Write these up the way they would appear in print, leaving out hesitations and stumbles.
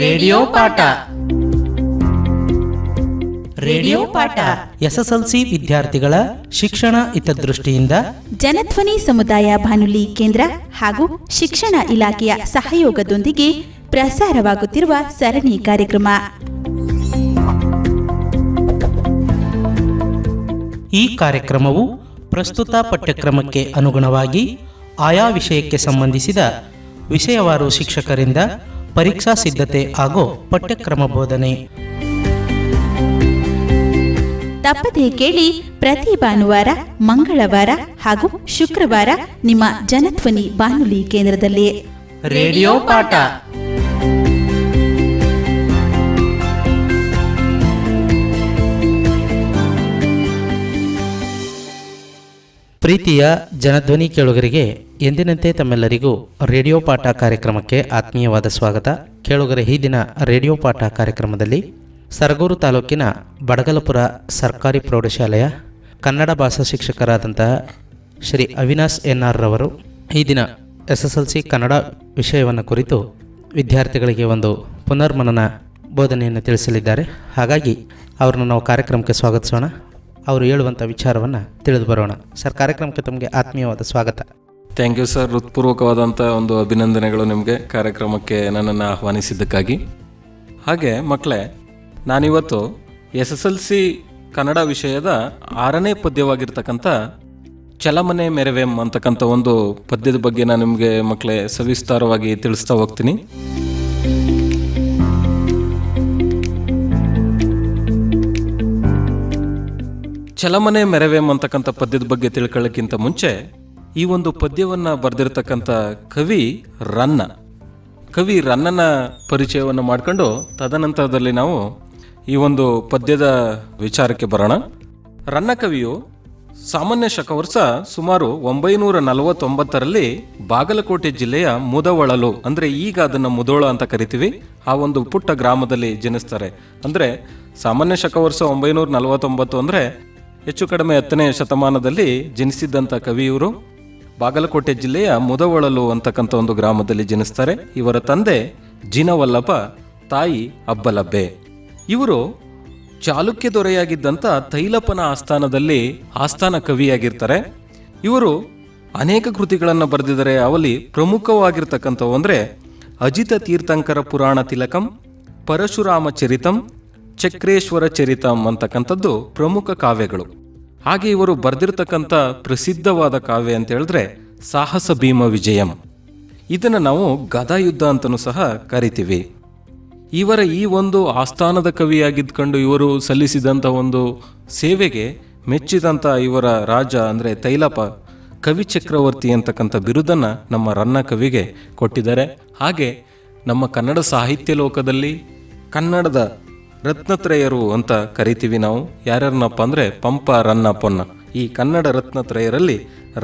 Radio ಪಾಠ. Radio ಪಾಠ SSLC ವಿದ್ಯಾರ್ಥಿಗಳ ಶಿಕ್ಷಣ ಹಿತದೃಷ್ಟಿಯಿಂದ ಜನಧ್ವನಿ ಸಮುದಾಯ ಬಾನುಲಿ ಕೇಂದ್ರ ಹಾಗೂ ಶಿಕ್ಷಣ ಇಲಾಖೆಯ ಸಹಯೋಗದೊಂದಿಗೆ ಪ್ರಸಾರವಾಗುತ್ತಿರುವ ಸರಣಿ ಕಾರ್ಯಕ್ರಮ. ಈ ಕಾರ್ಯಕ್ರಮವು ಪ್ರಸ್ತುತ ಪಠ್ಯಕ್ರಮಕ್ಕೆ ಅನುಗುಣವಾಗಿ ಆಯಾ ವಿಷಯಕ್ಕೆ ಸಂಬಂಧಿಸಿದ ವಿಷಯವಾರು ಶಿಕ್ಷಕರಿಂದ ಪರೀಕ್ಷಾ ಸಿದ್ಧತೆ ಹಾಗೂ ಪಠ್ಯಕ್ರಮ ಬೋಧನೆ. ತಪ್ಪದೇ ಕೇಳಿ ಪ್ರತಿ ಭಾನುವಾರ, ಮಂಗಳವಾರ ಹಾಗೂ ಶುಕ್ರವಾರ ನಿಮ್ಮ ಜನಧ್ವನಿ ಬಾನುಲಿ ಕೇಂದ್ರದಲ್ಲಿ ರೇಡಿಯೋ ಪಾಠ. ಪ್ರೀತಿಯ ಜನಧ್ವನಿ ಕೇಳುಗರಿಗೆ ಎಂದಿನಂತೆ ತಮ್ಮೆಲ್ಲರಿಗೂ ರೇಡಿಯೋ ಪಾಠ ಕಾರ್ಯಕ್ರಮಕ್ಕೆ ಆತ್ಮೀಯವಾದ ಸ್ವಾಗತ. ಕೇಳುಗರೆ, ಈ ದಿನ ರೇಡಿಯೋ ಪಾಠ ಕಾರ್ಯಕ್ರಮದಲ್ಲಿ ಸರಗೂರು ತಾಲೂಕಿನ ಬಡಗಲಪುರ ಸರ್ಕಾರಿ ಪ್ರೌಢಶಾಲೆಯ ಕನ್ನಡ ಭಾಷಾ ಶಿಕ್ಷಕರಾದಂತಹ ಶ್ರೀ ಅವಿನಾಶ್ ಎನ್ಆರ್ ರವರು ಈ ದಿನ ಎಸ್ಎಸ್ಎಲ್ಸಿ ಕನ್ನಡ ವಿಷಯವನ್ನು ಕುರಿತು ವಿದ್ಯಾರ್ಥಿಗಳಿಗೆ ಒಂದು ಪುನರ್ಮನನ ಬೋಧನೆಯನ್ನು ತಿಳಿಸಲಿದ್ದಾರೆ. ಹಾಗಾಗಿ ಅವರನ್ನು ನಾವು ಕಾರ್ಯಕ್ರಮಕ್ಕೆ ಸ್ವಾಗತಿಸೋಣ. ಅವರು ಹೇಳುವಂಥ ವಿಚಾರವನ್ನು ತಿಳಿದು ಬರೋಣ. ಸರ್, ಕಾರ್ಯಕ್ರಮಕ್ಕೆ ತಮಗೆ ಆತ್ಮೀಯವಾದ ಸ್ವಾಗತ. Thank you sir. ಹೃತ್ಪೂರ್ವಕವಾದಂಥ ಒಂದು ಅಭಿನಂದನೆಗಳು ನಿಮಗೆ ಕಾರ್ಯಕ್ರಮಕ್ಕೆ ನನ್ನನ್ನು ಆಹ್ವಾನಿಸಿದ್ದಕ್ಕಾಗಿ. ಹಾಗೆ ಮಕ್ಕಳೇ, ನಾನಿವತ್ತು SSLC ಕನ್ನಡ ವಿಷಯದ 6ನೇ ಪದ್ಯವಾಗಿರ್ತಕ್ಕಂಥ ಚಲಮನೆ ಮೆರವೆಂ ಅಂತಕ್ಕಂಥ ಒಂದು ಪದ್ಯದ ಬಗ್ಗೆ ನಾನು ನಿಮಗೆ ಮಕ್ಕಳೇ ಸವಿಸ್ತಾರವಾಗಿ ತಿಳಿಸ್ತಾ ಹೋಗ್ತೀನಿ. ಚಲಮನೆ ಮೆರವೆಂ ಅಂತಕ್ಕಂಥ ಪದ್ಯದ ಬಗ್ಗೆ ತಿಳ್ಕೊಳ್ಳೋಕ್ಕಿಂತ ಮುಂಚೆ ಈ ಒಂದು ಪದ್ಯವನ್ನು ಬರೆದಿರ್ತಕ್ಕಂಥ ಕವಿ ರನ್ನನ ಪರಿಚಯವನ್ನು ಮಾಡಿಕೊಂಡು ತದನಂತರದಲ್ಲಿ ನಾವು ಈ ಒಂದು ಪದ್ಯದ ವಿಚಾರಕ್ಕೆ ಬರೋಣ. ರನ್ನ ಕವಿಯು ಸಾಮಾನ್ಯ ಶಕವರ್ಷ ಸುಮಾರು 949ರಲ್ಲಿ ಬಾಗಲಕೋಟೆ ಜಿಲ್ಲೆಯ ಮುದವಳಲು, ಅಂದರೆ ಈಗ ಅದನ್ನು ಮುದೋಳ ಅಂತ ಕರಿತೀವಿ, ಆ ಒಂದು ಪುಟ್ಟ ಗ್ರಾಮದಲ್ಲಿ ಜನಿಸ್ತಾರೆ. ಅಂದರೆ ಸಾಮಾನ್ಯ ಶಕವರ್ಷ 949 ಅಂದರೆ ಹೆಚ್ಚು ಕಡಿಮೆ 10ನೇ ಶತಮಾನದಲ್ಲಿ ಜನಿಸಿದ್ದಂಥ ಕವಿಯವರು ಬಾಗಲಕೋಟೆ ಜಿಲ್ಲೆಯ ಮುದವಳಲು ಅಂತಕ್ಕಂಥ ಒಂದು ಗ್ರಾಮದಲ್ಲಿ ಜನಿಸ್ತಾರೆ. ಇವರ ತಂದೆ ಜಿನವಲ್ಲಭ, ತಾಯಿ ಅಬ್ಬಲಬ್ಬೆ. ಇವರು ಚಾಲುಕ್ಯ ದೊರೆಯಾಗಿದ್ದಂಥ ತೈಲಪನ ಆಸ್ಥಾನದಲ್ಲಿ ಆಸ್ಥಾನ ಕವಿಯಾಗಿರ್ತಾರೆ. ಇವರು ಅನೇಕ ಕೃತಿಗಳನ್ನು ಬರೆದಿದ್ದಾರೆ. ಅವಲ್ಲಿ ಪ್ರಮುಖವಾಗಿರ್ತಕ್ಕಂಥವು ಅಂದರೆ ಅಜಿತ ತೀರ್ಥಂಕರ ಪುರಾಣ ತಿಲಕಂ, ಪರಶುರಾಮ ಚರಿತಂ, ಚಕ್ರೇಶ್ವರ ಚರಿತಂ ಅಂತಕ್ಕಂಥದ್ದು ಪ್ರಮುಖ ಕಾವ್ಯಗಳು. ಹಾಗೆ ಇವರು ಬರೆದಿರ್ತಕ್ಕಂಥ ಪ್ರಸಿದ್ಧವಾದ ಕಾವ್ಯ ಅಂತ ಹೇಳಿದ್ರೆ ಸಾಹಸ ಭೀಮ ವಿಜಯಂ. ಇದನ್ನು ನಾವು ಗದಾಯುದ್ಧ ಅಂತಲೂ ಸಹ ಕರಿತೀವಿ. ಇವರ ಈ ಒಂದು ಆಸ್ಥಾನದ ಕವಿಯಾಗಿದ್ಕೊಂಡು ಇವರು ಸಲ್ಲಿಸಿದಂಥ ಒಂದು ಸೇವೆಗೆ ಮೆಚ್ಚಿದಂಥ ಇವರ ರಾಜ ಅಂದರೆ ತೈಲಪ ಕವಿ ಚಕ್ರವರ್ತಿ ಅಂತಕ್ಕಂಥ ಬಿರುದನ್ನು ನಮ್ಮ ರನ್ನ ಕವಿಗೆ ಕೊಟ್ಟಿದ್ದಾರೆ. ಹಾಗೆ ನಮ್ಮ ಕನ್ನಡ ಸಾಹಿತ್ಯ ಲೋಕದಲ್ಲಿ ಕನ್ನಡದ ರತ್ನತ್ರಯರು ಅಂತ ಕರಿತೀವಿ ನಾವು. ಯಾರ್ಯಾರನ್ನಪ್ಪ ಅಂದರೆ ಪಂಪ, ರನ್ನ, ಪೊನ್ನ. ಈ ಕನ್ನಡ ರತ್ನತ್ರಯರಲ್ಲಿ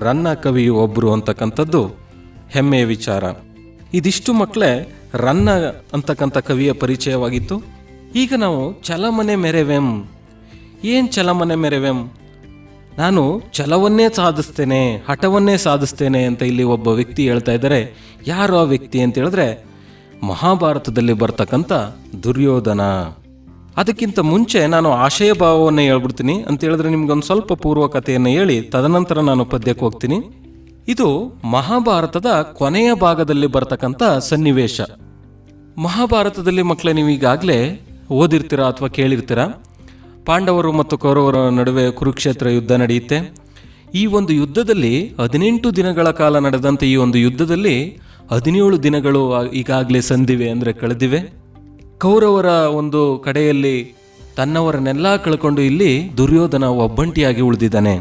ರನ್ನ ಕವಿಯು ಒಬ್ಬರು ಅಂತಕ್ಕಂಥದ್ದು ಹೆಮ್ಮೆಯ ವಿಚಾರ. ಇದಿಷ್ಟು ಮಕ್ಕಳೇ ರನ್ನ ಅಂತಕ್ಕಂಥ ಕವಿಯ ಪರಿಚಯವಾಗಿತ್ತು. ಈಗ ನಾವು ಚಲಮನೆ ಮೆರವೆಂ. ಏನು ಚಲಮನೆ ಮೆರವೆಂ? ನಾನು ಛಲವನ್ನೇ ಸಾಧಿಸ್ತೇನೆ, ಹಠವನ್ನೇ ಸಾಧಿಸ್ತೇನೆ ಅಂತ ಇಲ್ಲಿ ಒಬ್ಬ ವ್ಯಕ್ತಿ ಹೇಳ್ತಾ ಇದ್ದಾರೆ. ಯಾರು ಆ ವ್ಯಕ್ತಿ ಅಂತ ಹೇಳಿದ್ರೆ ಮಹಾಭಾರತದಲ್ಲಿ ಬರ್ತಕ್ಕಂಥ ದುರ್ಯೋಧನ. ಅದಕ್ಕಿಂತ ಮುಂಚೆ ನಾನು ಆಶಯ ಭಾವವನ್ನು ಹೇಳ್ಬಿಡ್ತೀನಿ ಅಂತ ಹೇಳಿದ್ರೆ ನಿಮ್ಗೊಂದು ಸ್ವಲ್ಪ ಪೂರ್ವಕತೆಯನ್ನು ಹೇಳಿ ತದನಂತರ ನಾನು ಪದ್ಯಕ್ಕೆ ಹೋಗ್ತೀನಿ. ಇದು ಮಹಾಭಾರತದ ಕೊನೆಯ ಭಾಗದಲ್ಲಿ ಬರ್ತಕ್ಕಂಥ ಸನ್ನಿವೇಶ. ಮಹಾಭಾರತದಲ್ಲಿ ಮಕ್ಕಳೇ ನೀವು ಈಗಾಗಲೇ ಓದಿರ್ತೀರಾ ಅಥವಾ ಕೇಳಿರ್ತೀರಾ. ಪಾಂಡವರು ಮತ್ತು ಕೌರವರ ನಡುವೆ ಕುರುಕ್ಷೇತ್ರ ಯುದ್ಧ ನಡೆಯುತ್ತೆ. ಈ ಒಂದು ಯುದ್ಧದಲ್ಲಿ 18 ದಿನಗಳ ಕಾಲ ನಡೆದಂಥ ಈ ಒಂದು ಯುದ್ಧದಲ್ಲಿ 17 ದಿನಗಳು ಈಗಾಗಲೇ ಸಂದಿವೆ, ಅಂದರೆ ಕಳೆದಿವೆ. ಕೌರವರ ಒಂದು ಕಡೆಯಲ್ಲಿ ತನ್ನವರನ್ನೆಲ್ಲ ಕಳ್ಕೊಂಡು ಇಲ್ಲಿ ದುರ್ಯೋಧನ ಒಬ್ಬಂಟಿಯಾಗಿ ಉಳಿದಿದ್ದಾನೆ.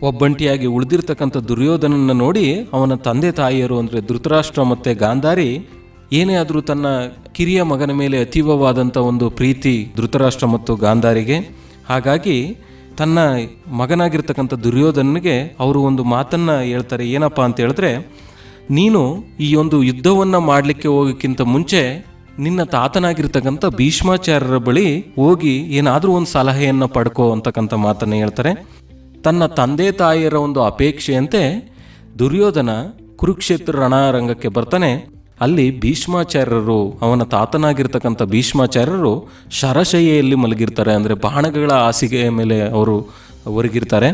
ಒಬ್ಬಂಟಿಯಾಗಿ ಉಳಿದಿರ್ತಕ್ಕಂಥ ದುರ್ಯೋಧನನ್ನು ನೋಡಿ ಅವನ ತಂದೆ ತಾಯಿಯರು ಅಂದರೆ ಧೃತರಾಷ್ಟ್ರ ಮತ್ತು ಗಾಂಧಾರಿ ಏನೇ ಆದರೂ ತನ್ನ ಕಿರಿಯ ಮಗನ ಮೇಲೆ ಅತೀವವಾದಂಥ ಒಂದು ಪ್ರೀತಿ ಧೃತರಾಷ್ಟ್ರ ಮತ್ತು ಗಾಂಧಾರಿಗೆ. ಹಾಗಾಗಿ ತನ್ನ ಮಗನಾಗಿರ್ತಕ್ಕಂಥ ದುರ್ಯೋಧನಿಗೆ ಅವರು ಒಂದು ಮಾತನ್ನು ಹೇಳ್ತಾರೆ. ಏನಪ್ಪ ಅಂತ ಹೇಳಿದ್ರೆ, ನೀನು ಈ ಒಂದು ಯುದ್ಧವನ್ನು ಮಾಡಲಿಕ್ಕೆ ಹೋಗೋಕ್ಕಿಂತ ಮುಂಚೆ ನಿನ್ನ ತಾತನಾಗಿರ್ತಕ್ಕಂಥ ಭೀಷ್ಮಾಚಾರ್ಯರ ಬಳಿ ಹೋಗಿ ಏನಾದರೂ ಒಂದು ಸಲಹೆಯನ್ನು ಪಡ್ಕೋ ಅಂತಕ್ಕಂಥ ಮಾತನ್ನು ಹೇಳ್ತಾರೆ. ತನ್ನ ತಂದೆ ತಾಯಿಯರ ಒಂದು ಅಪೇಕ್ಷೆಯಂತೆ ದುರ್ಯೋಧನ ಕುರುಕ್ಷೇತ್ರ ರಣರಂಗಕ್ಕೆ ಬರ್ತಾನೆ. ಅಲ್ಲಿ ಭೀಷ್ಮಾಚಾರ್ಯರು, ಅವನ ತಾತನಾಗಿರ್ತಕ್ಕಂಥ ಭೀಷ್ಮಾಚಾರ್ಯರು ಶರಶಯ್ಯೆಯಲ್ಲಿ ಮಲಗಿರ್ತಾರೆ. ಅಂದರೆ ಬಾಣಗಳ ಹಾಸಿಗೆಯ ಮೇಲೆ ಅವರು ಒರಗಿರ್ತಾರೆ.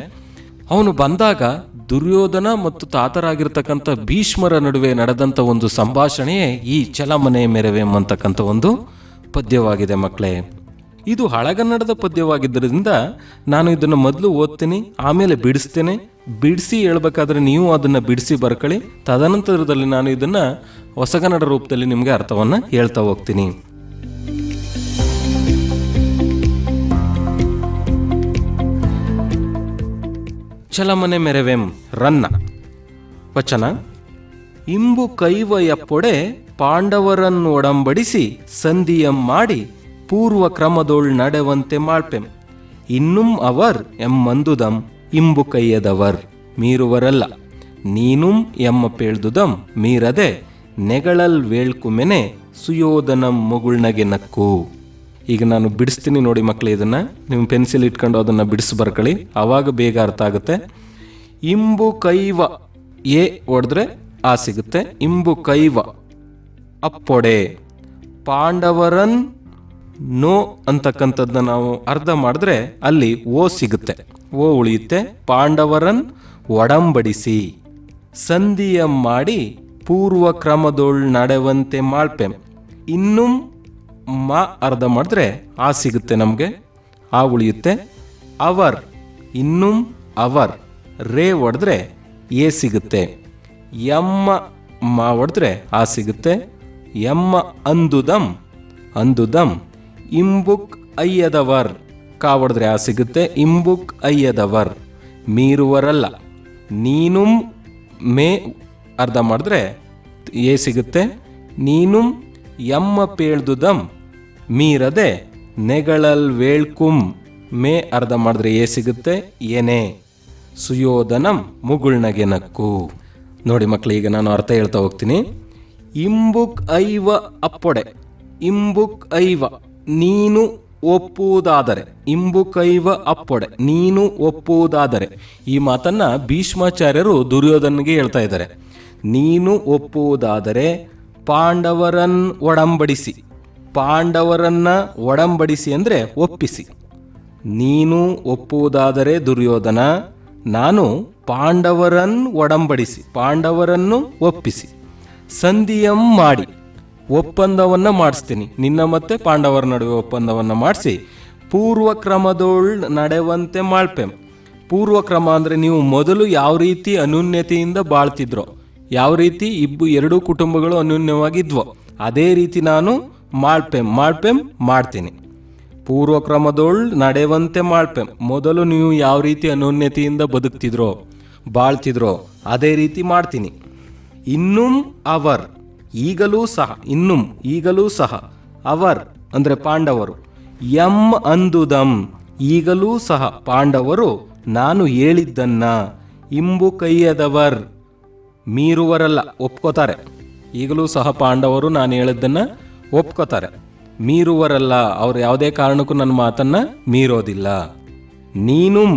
ಅವನು ಬಂದಾಗ ದುರ್ಯೋಧನ ಮತ್ತು ತಾತರಾಗಿರ್ತಕ್ಕಂಥ ಭೀಷ್ಮರ ನಡುವೆ ನಡೆದಂಥ ಒಂದು ಸಂಭಾಷಣೆಯೇ ಈ ಚಲಮನೆ ಮೆರವೆ ಅಂತಕ್ಕಂಥ ಒಂದು ಪದ್ಯವಾಗಿದೆ ಮಕ್ಕಳೇ. ಇದು ಹಳಗನ್ನಡದ ಪದ್ಯವಾಗಿದ್ದರಿಂದ ನಾನು ಇದನ್ನು ಮೊದಲು ಓದ್ತೀನಿ, ಆಮೇಲೆ ಬಿಡಿಸ್ತೇನೆ. ಬಿಡಿಸಿ ಹೇಳ್ಬೇಕಾದ್ರೆ ನೀವು ಅದನ್ನು ಬಿಡಿಸಿ ಬರ್ಕೊಳ್ಳಿ. ತದನಂತರದಲ್ಲಿ ನಾನು ಇದನ್ನು ಹೊಸಗನ್ನಡ ರೂಪದಲ್ಲಿ ನಿಮಗೆ ಅರ್ಥವನ್ನು ಹೇಳ್ತಾ ಹೋಗ್ತೀನಿ. ಚಲಮನೆ ಮೆರವೆಂ ರನ್ನ ವಚನ. ಇಂಬು ಕೈವಯಪ್ಪೊಡೆ ಪಾಂಡವರನ್ನೊಡಂಬಡಿಸಿ ಸಂಧಿಯಂ ಮಾಡಿ ಪೂರ್ವ ಕ್ರಮದೊಳ್ ನಡೆವಂತೆ ಮಾಳ್ಪೆಂ. ಇನ್ನುಂ ಅವರ್ ಎಮ್ಮಂದುದಂ ಇಂಬು ಕೈಯದವರ್ ಮೀರುವರಲ್ಲ. ನೀನುಂ ಎಮ್ಮ ಪೇಳ್ದುದಂ ಮೀರದೆ ನೆಗಳಲ್ ವೇಳ್ಕುಮೆನೆ ಸುಯೋಧನಂ ಮುಗುಳ್ನಗೆ ನಕ್ಕು. ಈಗ ನಾನು ಬಿಡಿಸ್ತೀನಿ ನೋಡಿ ಮಕ್ಕಳು, ಇದನ್ನು ನೀವು ಪೆನ್ಸಿಲ್ ಇಟ್ಕೊಂಡು ಅದನ್ನು ಬಿಡಿಸಿ ಬರ್ಕೊಳ್ಳಿ, ಆವಾಗ ಬೇಗ ಅರ್ಥ ಆಗುತ್ತೆ. ಇಂಬು ಕೈವ ಎ ಹೊಡೆದ್ರೆ ಆ ಸಿಗುತ್ತೆ. ಇಂಬು ಕೈವ ಅಪ್ಪೊಡೆ ಪಾಂಡವರನ್ ನೋ ಅಂತಕ್ಕಂಥದ್ದನ್ನ ನಾವು ಅರ್ಧ ಮಾಡಿದ್ರೆ ಅಲ್ಲಿ ಓ ಸಿಗುತ್ತೆ, ಓ ಉಳಿಯುತ್ತೆ. ಪಾಂಡವರನ್ ಒಡಂಬಡಿಸಿ ಸಂಧಿಯ ಮಾಡಿ ಪೂರ್ವ ಕ್ರಮದೊಳ್ ನಡೆವಂತೆ ಮಾಳ್ಪೆಂ. ಇನ್ನುಂ ಮಾ ಅರ್ಧ ಮಾಡಿದ್ರೆ ಆ ಸಿಗುತ್ತೆ, ನಮಗೆ ಆ ಉಳಿಯುತ್ತೆ. ಅವರ್ ಇನ್ನುಂ ಅವರ್ ರೇ ಹೊಡೆದ್ರೆ ಎ ಸಿಗುತ್ತೆ. ಎಮ್ಮ ಮಾ ಹೊಡೆದ್ರೆ ಆ ಸಿಗುತ್ತೆ. ಎಮ್ಮ ಅಂದುದಂ ಅಂದುದಂ ಇಂಬುಕ್ ಅಯ್ಯದವರ್ ಕಾ ಹೊಡೆದ್ರೆ ಆ ಸಿಗುತ್ತೆ. ಇಂಬುಕ್ ಅಯ್ಯದವರ್ ಮೀರುವರಲ್ಲ. ನೀನುಂ ಮೇ ಅರ್ಧ ಮಾಡಿದ್ರೆ ಎ ಸಿಗುತ್ತೆ. ನೀನುಂ ಎಮ್ಮ ಪೇಳ್ದುದಂ ಮೀರದೆ ನೆಗಳಲ್ ವೇಳ್ಕುಂ ಮೇ ಅರ್ಧ ಮಾಡಿದ್ರೆ ಎ ಸಿಗುತ್ತೆ. ಏನೇ ಸುಯೋಧನಂ ಮುಗುಳ್ನಗೆ ನಕ್ಕು. ನೋಡಿ ಮಕ್ಕಳು, ಈಗ ನಾನು ಅರ್ಥ ಹೇಳ್ತಾ ಹೋಗ್ತೀನಿ. ಇಂಬುಕ್ ಐವ ಅಪ್ಪೊಡೆ, ಇಂಬುಕ್ ಐವ ನೀನು ಒಪ್ಪುವುದಾದರೆ, ಇಂಬುಕೈವ ಅಪ್ಪೊಡೆ ನೀನು ಒಪ್ಪುವುದಾದರೆ. ಈ ಮಾತನ್ನ ಭೀಷ್ಮಾಚಾರ್ಯರು ದುರ್ಯೋಧನಿಗೆ ಹೇಳ್ತಾ ಇದ್ದಾರೆ. ನೀನು ಒಪ್ಪುವುದಾದರೆ ಪಾಂಡವರನ್ ಒಡಂಬಡಿಸಿ, ಪಾಂಡವರನ್ನ ಒಡಂಬಡಿಸಿ ಅಂದರೆ ಒಪ್ಪಿಸಿ. ನೀನು ಒಪ್ಪುವುದಾದರೆ ದುರ್ಯೋಧನ, ನಾನು ಪಾಂಡವರನ್ ಒಡಂಬಡಿಸಿ, ಪಾಂಡವರನ್ನು ಒಪ್ಪಿಸಿ, ಸಂಧಿಯಂ ಮಾಡಿ ಒಪ್ಪಂದವನ್ನ ಮಾಡಿಸ್ತೀನಿ, ನಿನ್ನ ಮತ್ತೆ ಪಾಂಡವರ ನಡುವೆ ಒಪ್ಪಂದವನ್ನ ಮಾಡಿಸಿ ಪೂರ್ವ ಕ್ರಮದೊಳ್ ನಡೆವಂತೆ ಮಾಳ್ಪೆಂ. ಪೂರ್ವ ಕ್ರಮ ಅಂದರೆ ನೀವು ಮೊದಲು ಯಾವ ರೀತಿ ಅನ್ಯೋನ್ಯತೆಯಿಂದ ಬಾಳ್ತಿದ್ರೋ, ಯಾವ ರೀತಿ ಎರಡೂ ಕುಟುಂಬಗಳು ಅನ್ಯೋನ್ಯವಾಗಿದ್ವೋ ಅದೇ ರೀತಿ ನಾನು ಮಾಳ್ಪೆಂ ಮಾಡ್ತೀನಿ. ಪೂರ್ವ ಕ್ರಮದೊಳ್ ನಡೆವಂತೆ ಮಾಳ್ಪೆಂ, ಮೊದಲು ನೀವು ಯಾವ ರೀತಿ ಅನ್ಯೋನ್ಯತೆಯಿಂದ ಬದುಕ್ತಿದ್ರೋ ಬಾಳ್ತಿದ್ರೋ ಅದೇ ರೀತಿ ಮಾಡ್ತೀನಿ. ಇನ್ನುಂ ಅವರ್ ಈಗಲೂ ಸಹ, ಇನ್ನುಂ ಈಗಲೂ ಸಹ, ಅವರ್ ಅಂದರೆ ಪಾಂಡವರು, ಎಂ ಅಂದುದಂ ಈಗಲೂ ಸಹ ಪಾಂಡವರು ನಾನು ಹೇಳಿದ್ದನ್ನ, ಇಂಬು ಕೈಯದವರ್ ಮೀರುವರಲ್ಲ ಒಪ್ಕೋತಾರೆ. ಈಗಲೂ ಸಹ ಪಾಂಡವರು ನಾನು ಹೇಳಿದ್ದನ್ನ ಒಪ್ಕೋತಾರೆ, ಮೀರುವರಲ್ಲ, ಅವ್ರು ಯಾವುದೇ ಕಾರಣಕ್ಕೂ ನನ್ನ ಮಾತನ್ನ ಮೀರೋದಿಲ್ಲ. ನೀನುಂ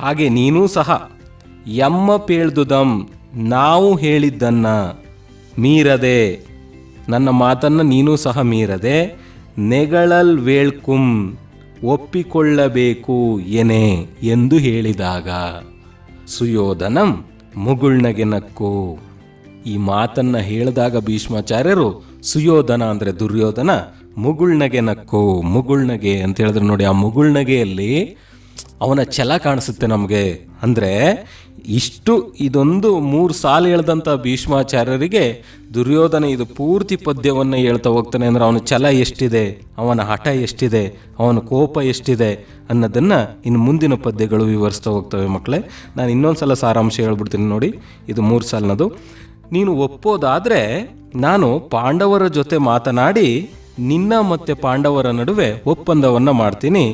ಹಾಗೆ ನೀನೂ ಸಹ, ಎಮ್ಮ ಪೇಳ್ದುದಂ ನಾವು ಹೇಳಿದ್ದನ್ನ ಮೀರದೆ, ನನ್ನ ಮಾತನ್ನು ನೀನೂ ಸಹ ಮೀರದೆ, ನೆಗಳಲ್ ವೇಳ್ಕುಂ ಒಪ್ಪಿಕೊಳ್ಳಬೇಕು ಎನೆ ಎಂದು ಹೇಳಿದಾಗ ಸುಯೋಧನಂ ಮುಗುಳ್ನಗೆ ನಕ್ಕು. ಈ ಮಾತನ್ನ ಹೇಳಿದಾಗ ಭೀಷ್ಮಾಚಾರ್ಯರು ಸುಯೋಧನ ಅಂದರೆ ದುರ್ಯೋಧನ ಮುಗುಳ್ನಗೆ ನಕ್ಕು. ಮುಗುಳ್ನಗೆ ಅಂತ ಹೇಳಿದ್ರೆ ನೋಡಿ, ಆ ಮುಗುಳ್ನಗೆಯಲ್ಲಿ ಅವನ ಛಲ ಕಾಣಿಸುತ್ತೆ ನಮಗೆ. ಅಂದರೆ ಇಷ್ಟು ಇದೊಂದು 3 ಸಾಲು ಹೇಳ್ದಂಥ ಭೀಷ್ಮಾಚಾರ್ಯರಿಗೆ ದುರ್ಯೋಧನ ಇದು ಪೂರ್ತಿ ಪದ್ಯವನ್ನು ಹೇಳ್ತಾ ಹೋಗ್ತಾನೆ. ಅಂದರೆ ಅವನ ಛಲ ಎಷ್ಟಿದೆ, ಅವನ ಹಠ ಎಷ್ಟಿದೆ, ಅವನ ಕೋಪ ಎಷ್ಟಿದೆ ಅನ್ನೋದನ್ನು ಇನ್ನು ಮುಂದಿನ ಪದ್ಯಗಳು ವಿವರಿಸ್ತಾ ಹೋಗ್ತವೆ ಮಕ್ಕಳೇ. ನಾನು ಇನ್ನೊಂದು ಸಲ ಸಾರಾಂಶ ಹೇಳ್ಬಿಡ್ತೀನಿ ನೋಡಿ. ಇದು 3 ಸಾಲಿನದು. ನೀನು ಒಪ್ಪೋದಾದರೆ ನಾನು ಪಾಂಡವರ ಜೊತೆ ಮಾತನಾಡಿ ನಿನ್ನ ಮತ್ತು ಪಾಂಡವರ ನಡುವೆ ಒಪ್ಪಂದವನ್ನು ಮಾಡ್ತೀನಿ.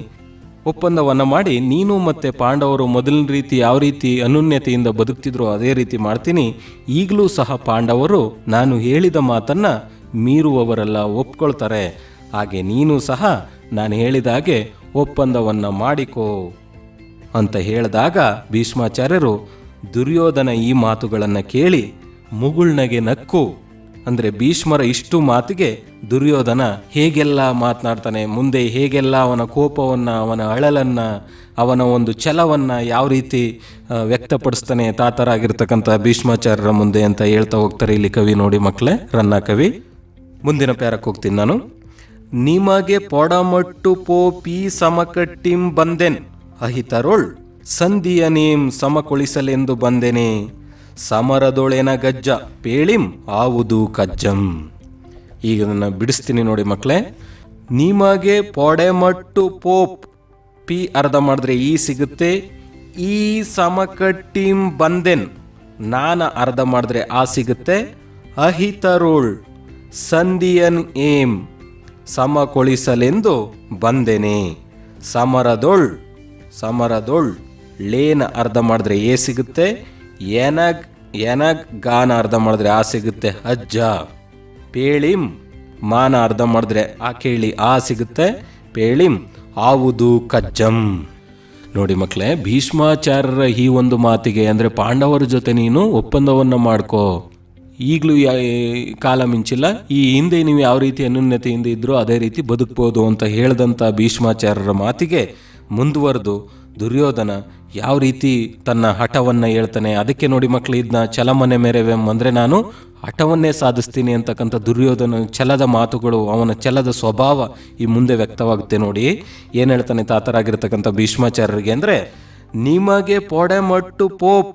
ಒಪ್ಪಂದವನ್ನು ಮಾಡಿ ನೀನು ಮತ್ತು ಪಾಂಡವರು ಮೊದಲಿನ ರೀತಿ ಯಾವ ರೀತಿ ಅನ್ಯೋನ್ಯತೆಯಿಂದ ಬದುಕ್ತಿದ್ರೋ ಅದೇ ರೀತಿ ಮಾಡ್ತೀನಿ. ಈಗಲೂ ಸಹ ಪಾಂಡವರು ನಾನು ಹೇಳಿದ ಮಾತನ್ನು ಮೀರುವವರೆಲ್ಲ ಒಪ್ಕೊಳ್ತಾರೆ. ಹಾಗೆ ನೀನು ಸಹ ನಾನು ಹೇಳಿದ ಹಾಗೆ ಒಪ್ಪಂದವನ್ನು ಮಾಡಿಕೋ ಅಂತ ಹೇಳಿದಾಗ ಭೀಷ್ಮಾಚಾರ್ಯರು ದುರ್ಯೋಧನ ಈ ಮಾತುಗಳನ್ನು ಕೇಳಿ ಮುಗುಳ್ನಗೆ ನಕ್ಕು ಅಂದರೆ ಭೀಷ್ಮರ ಇಷ್ಟು ಮಾತಿಗೆ ದುರ್ಯೋಧನ ಹೇಗೆಲ್ಲ ಮಾತನಾಡ್ತಾನೆ, ಮುಂದೆ ಹೇಗೆಲ್ಲ ಅವನ ಕೋಪವನ್ನು, ಅವನ ಅಳಲನ್ನು, ಅವನ ಒಂದು ಛಲವನ್ನು ಯಾವ ರೀತಿ ವ್ಯಕ್ತಪಡಿಸ್ತಾನೆ ತಾತರಾಗಿರ್ತಕ್ಕಂಥ ಭೀಷ್ಮಾಚಾರ್ಯರ ಮುಂದೆ ಅಂತ ಹೇಳ್ತಾ ಹೋಗ್ತಾರೆ ಇಲ್ಲಿ ಕವಿ. ನೋಡಿ ಮಕ್ಕಳೇ, ರನ್ನ ಕವಿ. ಮುಂದಿನ ಪ್ಯಾರಕ್ಕೆ ಹೋಗ್ತೀನಿ ನಾನು. ನಿಮಗೆ ಪೊಡಮಟ್ಟು ಪೋಪಿ ಸಮಕಟ್ಟಿಂ ಬಂದೆನ್ ಅಹಿತರೊಳ್ ಸಂಧಿಯ ನೇಮ್ ಸಮಕೊಳಿಸಲೆಂದು ಬಂದೆನೆ ಸಮರದೊಳೆನ ಗಜ್ಜ ಪೇಳಿಂ ಆವುದು ಕಜ್ಜಂ. ಈಗ ನನ್ನ ಬಿಡಿಸ್ತೀನಿ ನೋಡಿ ಮಕ್ಕಳೇ. ನಿಮಗೆ ಪೊಡೆಮಟ್ಟು ಪೋಪ್, ಪಿ ಅರ್ಧ ಮಾಡಿದ್ರೆ ಈ ಸಿಗುತ್ತೆ, ಈ ಸಮಕಟ್ಟಿಂ ಬಂದೆನ್ ನಾನ ಅರ್ಧ ಮಾಡಿದ್ರೆ ಆ ಸಿಗುತ್ತೆ, ಅಹಿತರೋಳ್ ಸಂಧಿಯನ್ ಏಮ್ ಸಮಕೊಳಿಸಲೆಂದು ಬಂದೆನೆ ಸಮರದೊಳ್, ಸಮರದೊಳ್ ಲೇನ ಅರ್ಧ ಮಾಡಿದ್ರೆ ಎ ಸಿಗುತ್ತೆ, ಎನಗ್ ಎನಗ್ ಗಾನ ಅರ್ಧ ಮಾಡಿದ್ರೆ ಆ ಸಿಗುತ್ತೆ ಅಜ್ಜ, ಪೇಳಿಂ ಮಾನ ಅರ್ಧ ಮಾಡಿದ್ರೆ ಆ ಕೇಳಿ ಆ ಸಿಗುತ್ತೆ, ಪೇಳಿಂ ಆವುದು ಕಜ್ಜಂ. ನೋಡಿ ಮಕ್ಕಳೇ, ಭೀಷ್ಮಾಚಾರ್ಯರ ಈ ಒಂದು ಮಾತಿಗೆ ಅಂದರೆ ಪಾಂಡವರ ಜೊತೆ ನೀನು ಒಪ್ಪಂದವನ್ನು ಮಾಡ್ಕೋ, ಈಗಲೂ ಕಾಲ ಮಿಂಚಿಲ್ಲ, ಈ ಹಿಂದೆ ನೀವು ಯಾವ ರೀತಿ ಅನ್ಯೋನ್ಯತೆಯಿಂದ ಇದ್ರೂ ಅದೇ ರೀತಿ ಬದುಕ್ಬೋದು ಅಂತ ಹೇಳಿದಂಥ ಭೀಷ್ಮಾಚಾರ್ಯರ ಮಾತಿಗೆ ಮುಂದುವರೆದು ದುರ್ಯೋಧನ ಯಾವ ರೀತಿ ತನ್ನ ಹಠವನ್ನು ಹೇಳ್ತಾನೆ. ಅದಕ್ಕೆ ನೋಡಿ ಮಕ್ಕಳು, ಇದನ್ನ ಛಲಮನೆ ಮೇರೆವೆಂ ಅಂದರೆ ನಾನು ಹಠವನ್ನೇ ಸಾಧಿಸ್ತೀನಿ ಅಂತಕ್ಕಂಥ ದುರ್ಯೋಧನ ಛಲದ ಮಾತುಗಳು, ಅವನ ಛಲದ ಸ್ವಭಾವ ಈ ಮುಂದೆ ವ್ಯಕ್ತವಾಗುತ್ತೆ. ನೋಡಿ ಏನು ಹೇಳ್ತಾನೆ ತಾತರಾಗಿರ್ತಕ್ಕಂಥ ಭೀಷ್ಮಾಚಾರ್ಯರಿಗೆ ಅಂದರೆ, ನಿಮಗೆ ಪೊಡೆಮಟ್ಟು ಪೋಪ್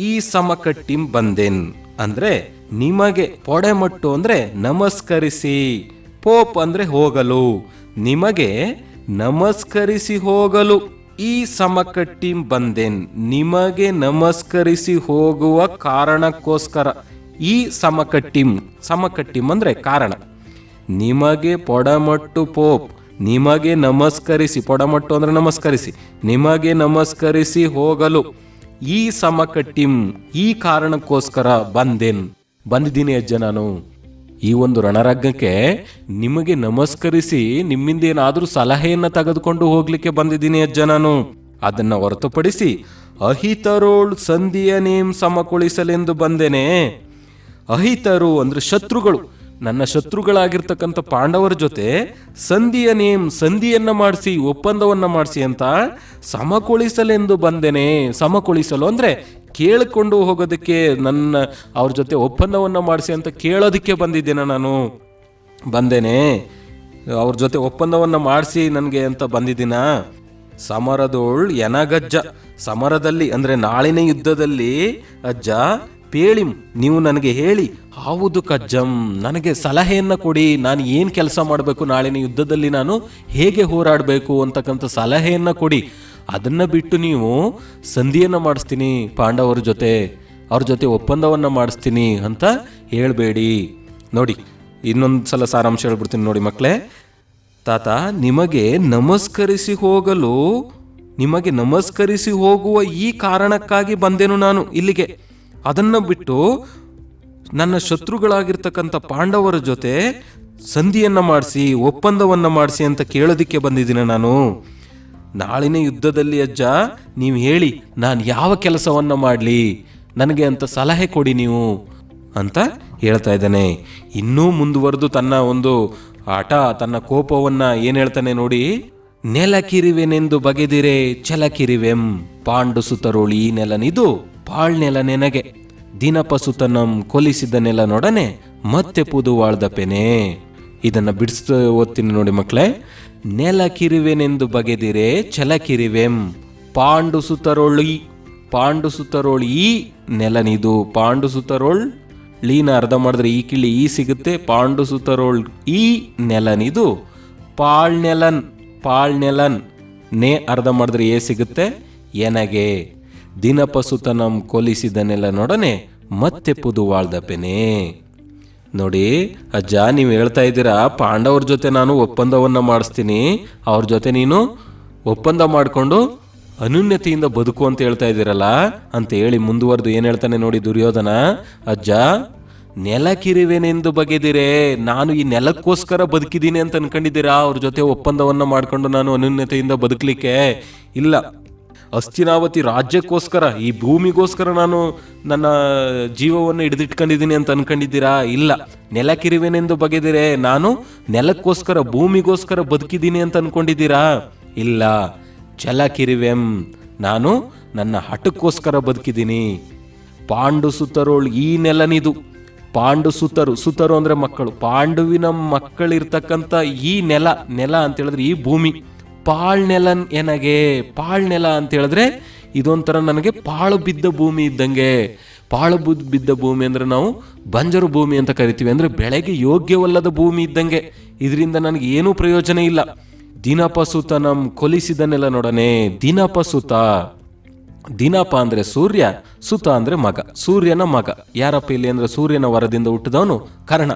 ಈ ಸಮಕಟ್ಟಿಂ ಬಂದೆನ್ ಅಂದರೆ ನಿಮಗೆ ಪೊಡೆಮಟ್ಟು ಅಂದರೆ ನಮಸ್ಕರಿಸಿ, ಪೋಪ್ ಅಂದರೆ ಹೋಗಲು, ನಿಮಗೆ ನಮಸ್ಕರಿಸಿ ಹೋಗಲು ಈ ಸಮಕಟ್ಟಿಂ ಬಂದೆನ್ ನಿಮಗೆ ನಮಸ್ಕರಿಸಿ ಹೋಗುವ ಕಾರಣಕ್ಕೋಸ್ಕರ ಈ ಸಮಕಟ್ಟಿಂ, ಸಮಕಟ್ಟಿಂ ಅಂದರೆ ಕಾರಣ, ನಿಮಗೆ ಪೊಡಮಟ್ಟು ಪೋಪ್ ನಿಮಗೆ ನಮಸ್ಕರಿಸಿ, ಪೊಡಮಟ್ಟು ಅಂದರೆ ನಮಸ್ಕರಿಸಿ, ನಿಮಗೆ ನಮಸ್ಕರಿಸಿ ಹೋಗಲು ಈ ಸಮಕಟ್ಟಿಂ ಈ ಕಾರಣಕ್ಕೋಸ್ಕರ ಬಂದಿದ್ದೀನಿ ಅಜ್ಜ ನಾನು. ಈ ಒಂದು ರಣರಂಗಕ್ಕೆ ನಿಮಗೆ ನಮಸ್ಕರಿಸಿ ನಿಮ್ಮಿಂದ ಏನಾದರೂ ಸಲಹೆಯನ್ನು ತೆಗೆದುಕೊಂಡು ಹೋಗ್ಲಿಕ್ಕೆ ಬಂದಿದ್ದೀನಿ ಅಜ್ಜ ನಾನು. ಅದನ್ನು ಹೊರತುಪಡಿಸಿ ಅಹಿತರೋಳ್ ಸಂಧಿಯ ನೇಮ್ ಸಮಕೊಳಿಸಲೆಂದು ಬಂದೇನೆ. ಅಹಿತರು ಅಂದ್ರೆ ಶತ್ರುಗಳು, ನನ್ನ ಶತ್ರುಗಳಾಗಿರ್ತಕ್ಕಂಥ ಪಾಂಡವರ ಜೊತೆ ಸಂಧಿಯನ್ನ ಮಾಡಿಸಿ, ಒಪ್ಪಂದವನ್ನ ಮಾಡಿಸಿ ಅಂತ ಸಮಕೊಳಿಸಲೆಂದು ಬಂದೇನೆ. ಸಮಕೊಳಿಸಲು ಅಂದ್ರೆ ಕೇಳಿಕೊಂಡು ಹೋಗೋದಕ್ಕೆ, ನನ್ನ ಅವ್ರ ಜೊತೆ ಒಪ್ಪಂದವನ್ನ ಮಾಡಿಸಿ ಅಂತ ಕೇಳೋದಕ್ಕೆ ಬಂದಿದ್ದೇನೆ ನಾನು. ಬಂದೇನೆ ಅವ್ರ ಜೊತೆ ಒಪ್ಪಂದವನ್ನ ಮಾಡಿಸಿ ನನಗೆ ಅಂತ ಬಂದಿದ್ದೀನ. ಸಮರದೋಳ್ ಎನಗಜ್ಜ, ಸಮರದಲ್ಲಿ ಅಂದ್ರೆ ನಾಳಿನ ಯುದ್ಧದಲ್ಲಿ ಅಜ್ಜ ಪೇಳಿಂ ನೀವು ನನಗೆ ಹೇಳಿ, ಆವುದು ಕಜ್ಜಂ ನನಗೆ ಸಲಹೆಯನ್ನು ಕೊಡಿ, ನಾನು ಏನು ಕೆಲಸ ಮಾಡಬೇಕು, ನಾಳಿನ ಯುದ್ಧದಲ್ಲಿ ನಾನು ಹೇಗೆ ಹೋರಾಡಬೇಕು ಅಂತಕ್ಕಂಥ ಸಲಹೆಯನ್ನು ಕೊಡಿ. ಅದನ್ನು ಬಿಟ್ಟು ನೀವು ಸಂಧಿಯನ್ನು ಮಾಡಿಸ್ತೀನಿ ಪಾಂಡವರ ಜೊತೆ, ಅವ್ರ ಜೊತೆ ಒಪ್ಪಂದವನ್ನು ಮಾಡಿಸ್ತೀನಿ ಅಂತ ಹೇಳಬೇಡಿ. ನೋಡಿ ಇನ್ನೊಂದು ಸಲ ಸಾರಾಂಶ ಹೇಳ್ಬಿಡ್ತೀನಿ ನೋಡಿ ಮಕ್ಕಳೇ. ತಾತ ನಿಮಗೆ ನಮಸ್ಕರಿಸಿ ಹೋಗಲು, ನಿಮಗೆ ನಮಸ್ಕರಿಸಿ ಹೋಗುವ ಈ ಕಾರಣಕ್ಕಾಗಿ ಬಂದೆನು ನಾನು ಇಲ್ಲಿಗೆ. ಅದನ್ನು ಬಿಟ್ಟು ನನ್ನ ಶತ್ರುಗಳಾಗಿರ್ತಕ್ಕಂಥ ಪಾಂಡವರ ಜೊತೆ ಸಂಧಿಯನ್ನು ಮಾಡಿಸಿ, ಒಪ್ಪಂದವನ್ನು ಮಾಡಿಸಿ ಅಂತ ಕೇಳೋದಿಕ್ಕೆ ಬಂದಿದ್ದೀನಿ ನಾನು. ನಾಳಿನ ಯುದ್ಧದಲ್ಲಿ ಅಜ್ಜ ನೀವು ಹೇಳಿ ನಾನು ಯಾವ ಕೆಲಸವನ್ನು ಮಾಡಲಿ, ನನಗೆ ಅಂತ ಸಲಹೆ ಕೊಡಿ ನೀವು ಅಂತ ಹೇಳ್ತಾ ಇದ್ದಾನೆ. ಇನ್ನೂ ಮುಂದುವರೆದು ತನ್ನ ಒಂದು ಆಟ, ತನ್ನ ಕೋಪವನ್ನು ಏನು ಹೇಳ್ತಾನೆ ನೋಡಿ. ನೆಲಕಿರಿವೆನೆಂದು ಬಗೆದಿರೆ ಛಲಕಿರಿವೆಂ ಪಾಂಡು ಸುತರೋಳಿ ನೆಲನಿದು ಪಾಳ್ನೆಲ ನೆನಗೆ ದಿನಪಸುತನಂ ಕೊಲಿಸಿದ ನೆಲನೊಡನೆ ಮತ್ತೆ ಪುದುವಾಳ್ದಪೆನೆ. ಇದನ್ನ ಬಿಡಿಸ್ತಾ ಓದ್ತೀನಿ ನೋಡಿ ಮಕ್ಕಳೇ. ನೆಲಕಿರಿವೆನೆಂದು ಬಗೆದಿರೆ ಛಲಕಿರಿವೆಂ ಪಾಂಡು ಸುತರೋಳಿ, ಪಾಂಡು ಸುತರೋಳಿ ಈ ನೆಲನಿದು, ಪಾಂಡು ಸುತರೋಳ್ ಲೀನ ಅರ್ಧ ಮಾಡಿದ್ರೆ ಈ ಕಿಳಿ ಈ ಸಿಗುತ್ತೆ, ಪಾಂಡು ಸುತರೋಳ್ ಈ ನೆಲನಿದು ಪಾಳ್ನೆಲನ್, ಪಾಳ್ನೆಲನ್ ನೇ ಅರ್ಧ ಮಾಡಿದ್ರೆ ಏ ಸಿಗುತ್ತೆ ಎನಗೆ ದಿನಪಸುತನಂ ಕೊಲಿಸಿದ ನೆಲನೊಡನೆ ಮತ್ತೆ ಪುದುವಾಳ್ದಪೆನೆ. ನೋಡಿ ಅಜ್ಜ ನೀವು ಹೇಳ್ತಾ ಇದ್ದೀರಾ ಪಾಂಡವ್ರ ಜೊತೆ ನಾನು ಒಪ್ಪಂದವನ್ನ ಮಾಡಿಸ್ತೀನಿ, ಅವ್ರ ಜೊತೆ ನೀನು ಒಪ್ಪಂದ ಮಾಡಿಕೊಂಡು ಅನ್ಯೋನ್ಯತೆಯಿಂದ ಬದುಕು ಅಂತ ಹೇಳ್ತಾ ಇದ್ದೀರಲ್ಲ ಅಂತ ಹೇಳಿ ಮುಂದುವರೆದು ಏನು ಹೇಳ್ತಾನೆ ನೋಡಿ ದುರ್ಯೋಧನ. ಅಜ್ಜ ನೆಲಕಿರಿವೆನೆಂದು ಬಗೆದಿರೆ, ನಾನು ಈ ನೆಲಕ್ಕೋಸ್ಕರ ಬದುಕಿದ್ದೀನಿ ಅಂತ ಅನ್ಕೊಂಡಿದ್ದೀರಾ? ಅವ್ರ ಜೊತೆ ಒಪ್ಪಂದವನ್ನ ಮಾಡ್ಕೊಂಡು ನಾನು ಅನ್ಯೋನ್ಯತೆಯಿಂದ ಬದುಕಲಿಕ್ಕೆ ಇಲ್ಲ. ಹಸ್ತಿನಾವತಿ ರಾಜ್ಯಕ್ಕೋಸ್ಕರ, ಈ ಭೂಮಿಗೋಸ್ಕರ ನಾನು ನನ್ನ ಜೀವವನ್ನು ಹಿಡಿದಿಟ್ಕೊಂಡಿದ್ದೀನಿ ಅಂತ ಅನ್ಕೊಂಡಿದ್ದೀರಾ? ಇಲ್ಲ. ನೆಲಕಿರುವೆನೆಂದು ಬಗೆದಿರೆ ನಾನು ನೆಲಕ್ಕೋಸ್ಕರ, ಭೂಮಿಗೋಸ್ಕರ ಬದುಕಿದ್ದೀನಿ ಅಂತ ಅನ್ಕೊಂಡಿದ್ದೀರಾ? ಇಲ್ಲ. ಛಲಕಿರುವೆಂ, ನಾನು ನನ್ನ ಹಠಕ್ಕೋಸ್ಕರ ಬದುಕಿದ್ದೀನಿ. ಪಾಂಡು ಸುತರೋಳ್ ಈ ನೆಲನಿದು. ಪಾಂಡು ಸುತರು ಅಂದ್ರೆ ಮಕ್ಕಳು. ಪಾಂಡುವಿನ ಮಕ್ಕಳಿರ್ತಕ್ಕಂಥ ಈ ನೆಲ ಅಂತ ಹೇಳಿದ್ರೆ ಈ ಭೂಮಿ. ಪಾಳ್ನೆಲ ಎನಗೆ, ಪಾಳ್ನೆಲ ಅಂತ ಹೇಳಿದ್ರೆ ಇದೊಂಥರ ನನಗೆ ಪಾಳು ಬಿದ್ದ ಭೂಮಿ ಇದ್ದಂಗೆ. ಪಾಳು ಬಿದ್ದ ಭೂಮಿ ಅಂದ್ರೆ ನಾವು ಬಂಜರು ಭೂಮಿ ಅಂತ ಕರಿತೀವಿ. ಅಂದ್ರೆ ಬೆಳೆಗೆ ಯೋಗ್ಯವಲ್ಲದ ಭೂಮಿ ಇದ್ದಂಗೆ. ಇದರಿಂದ ನನಗೆ ಏನೂ ಪ್ರಯೋಜನ ಇಲ್ಲ. ದಿನಪಸುತನಂ, ಕೊಲಿಸಿದ ನೆಲನೊಡನೆ. ದಿನಪಸುತ, ದಿನಪ ಅಂದ್ರೆ ಸೂರ್ಯ, ಸುತ ಅಂದ್ರೆ ಮಗ, ಸೂರ್ಯನ ಮಗ. ಯಾರಪ್ಪ ಇಲ್ಲಿ ಅಂದ್ರೆ ಸೂರ್ಯನ ವರದಿಂದ ಹುಟ್ಟಿದವನು ಕರ್ಣ.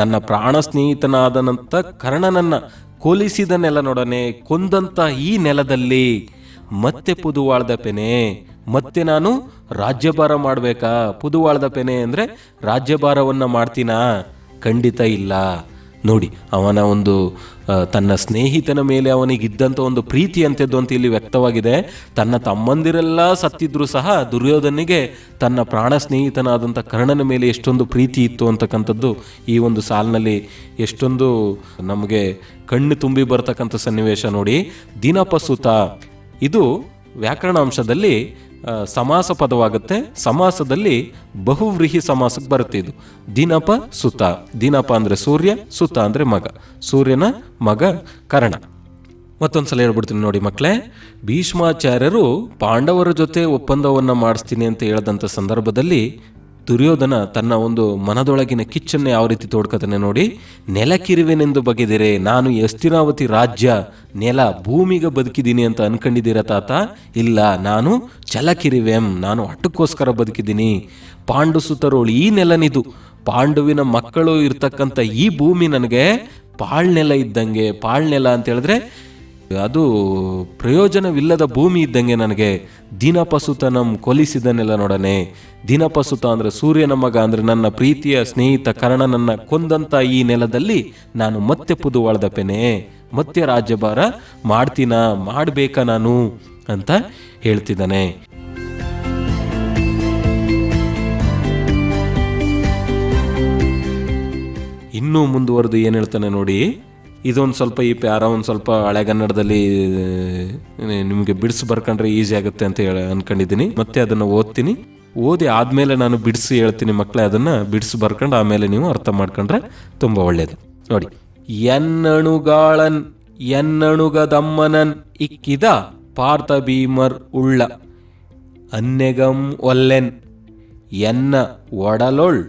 ನನ್ನ ಪ್ರಾಣ ಸ್ನೇಹಿತನಾದನಂತ ಕರ್ಣನನ್ನ ಕೊಲಿಸಿದ ನೆಲನೊಡನೆ, ಕೊಂದಂತ ಈ ನೆಲದಲ್ಲಿ ಮತ್ತೆ ಪುದುವಾಳ್ದ ಪೆನೆ, ಮತ್ತೆ ನಾನು ರಾಜ್ಯಭಾರ ಮಾಡ್ಬೇಕಾ? ಪುದುವಾಳ್ದ ಪೆನೆ ಅಂದ್ರೆ ರಾಜ್ಯಭಾರವನ್ನ ಮಾಡ್ತೀನಾ? ಖಂಡಿತ ಇಲ್ಲ. ನೋಡಿ, ಅವನ ಒಂದು ತನ್ನ ಸ್ನೇಹಿತನ ಮೇಲೆ ಅವನಿಗಿದ್ದಂಥ ಒಂದು ಪ್ರೀತಿ ಅಂಥದ್ದು ಅಂತ ಇಲ್ಲಿ ವ್ಯಕ್ತವಾಗಿದೆ. ತನ್ನ ತಮ್ಮಂದಿರೆಲ್ಲ ಸತ್ತಿದ್ರು ಸಹ ದುರ್ಯೋಧನಿಗೆ ತನ್ನ ಪ್ರಾಣ ಸ್ನೇಹಿತನಾದಂಥ ಕರ್ಣನ ಮೇಲೆ ಎಷ್ಟೊಂದು ಪ್ರೀತಿ ಇತ್ತು ಅಂತಕ್ಕಂಥದ್ದು ಈ ಒಂದು ಸಾಲಿನಲ್ಲಿ ಎಷ್ಟೊಂದು ನಮಗೆ ಕಣ್ಣು ತುಂಬಿ ಬರ್ತಕ್ಕಂಥ ಸನ್ನಿವೇಶ ನೋಡಿ. ದಿನಪಸುತ ಇದು ವ್ಯಾಕರಣಾಂಶದಲ್ಲಿ ಸಮಾಸ ಪದವಾಗುತ್ತೆ. ಸಮಾಸದಲ್ಲಿ ಬಹುವ್ರೀಹಿ ಸಮಾಸಕ್ಕೆ ಬರುತ್ತೆ ಇದು. ದಿನಪ ಸುತ, ದಿನಪ ಅಂದ್ರೆ ಸೂರ್ಯ, ಸುತ ಅಂದ್ರೆ ಮಗ, ಸೂರ್ಯನ ಮಗ ಕರ್ಣ. ಮತ್ತೊಂದ್ಸಲ ಹೇಳ್ಬಿಡ್ತೀನಿ ನೋಡಿ ಮಕ್ಕಳೇ. ಭೀಷ್ಮಾಚಾರ್ಯರು ಪಾಂಡವರ ಜೊತೆ ಒಪ್ಪಂದವನ್ನ ಮಾಡಿಸ್ತೀನಿ ಅಂತ ಹೇಳಿದಂಥ ಸಂದರ್ಭದಲ್ಲಿ ದುರ್ಯೋಧನ ತನ್ನ ಒಂದು ಮನದೊಳಗಿನ ಕಿಚ್ಚನ್ನು ಯಾವ ರೀತಿ ತೋಡ್ಕತಾನೆ ನೋಡಿ. ನೆಲಕಿರುವೆನೆಂದು ಬಗೆದಿರೆ ನಾನು ಹಸ್ತಿನಾವತಿ ರಾಜ್ಯ, ನೆಲ, ಭೂಮಿಗೆ ಬದುಕಿದ್ದೀನಿ ಅಂತ ಅನ್ಕೊಂಡಿದ್ದೀರ ತಾತ? ಇಲ್ಲ. ನಾನು ಛಲಕಿರುವೆಂ, ನಾನು ಹಠಕ್ಕೋಸ್ಕರ ಬದುಕಿದ್ದೀನಿ. ಪಾಂಡು ಸುತರೋಳು ಈ ನೆಲನಿದು. ಪಾಂಡುವಿನ ಮಕ್ಕಳು ಇರ್ತಕ್ಕಂಥ ಈ ಭೂಮಿ ನನಗೆ ಪಾಳ್ನೆಲ ಇದ್ದಂಗೆ. ಪಾಳ್ನೆಲ ಅಂತ ಹೇಳಿದ್ರೆ ಅದು ಪ್ರಯೋಜನವಿಲ್ಲದ ಭೂಮಿ ಇದ್ದಂಗೆ ನನಗೆ. ದಿನಪಸುತನಂ, ಕೊಲಿಸಿದ ನೆಲನೊಡನೆ. ದಿನಪಸುತ ಅಂದ್ರೆ ಸೂರ್ಯನ ಮಗ, ಅಂದ್ರೆ ನನ್ನ ಪ್ರೀತಿಯ ಸ್ನೇಹಿತ ಕರ್ಣನನ್ನ ಕೊಂದಂತ ಈ ನೆಲದಲ್ಲಿ ನಾನು ಮತ್ತೆ ಪುದುವಾಳ್ದ ಪೆನೆ, ಮತ್ತೆ ರಾಜ್ಯಭಾರ ಮಾಡಬೇಕಾ ನಾನು ಅಂತ ಹೇಳ್ತಿದ್ದಾನೆ. ಇನ್ನೂ ಮುಂದುವರೆದು ಏನು ಹೇಳ್ತಾನೆ ನೋಡಿ. ಇದೊಂದು ಸ್ವಲ್ಪ ಈ ಪ್ಯಾರ ಒಂದು ಸ್ವಲ್ಪ ಹಳೆಗನ್ನಡದಲ್ಲಿ ನಿಮಗೆ ಬಿಡಿಸಿ ಬರ್ಕೊಂಡ್ರೆ ಈಸಿ ಆಗುತ್ತೆ ಅಂತ ಅನ್ಕೊಂಡಿದ್ದೀನಿ. ಮತ್ತೆ ಅದನ್ನು ಓದ್ತೀನಿ. ಓದಿ ಆದಮೇಲೆ ನಾನು ಬಿಡಿಸಿ ಹೇಳ್ತೀನಿ ಮಕ್ಕಳೇ. ಅದನ್ನು ಬಿಡಿಸಿ ಬರ್ಕೊಂಡು ಆಮೇಲೆ ನೀವು ಅರ್ಥ ಮಾಡ್ಕೊಂಡ್ರೆ ತುಂಬ ಒಳ್ಳೆಯದು. ನೋಡಿ, ಎನ್ನಣುಗಾಳನ್ ಎನ್ನಣುಗದಮ್ಮನನ್ ಇಕ್ಕಿದ ಪಾರ್ಥ ಭೀಮರ್ ಉಳ್ಳ ಅನ್ನೆಗಂ ಒಲ್ಲೆನ್ ಎನ್ನ ಒಡಲೊಳ್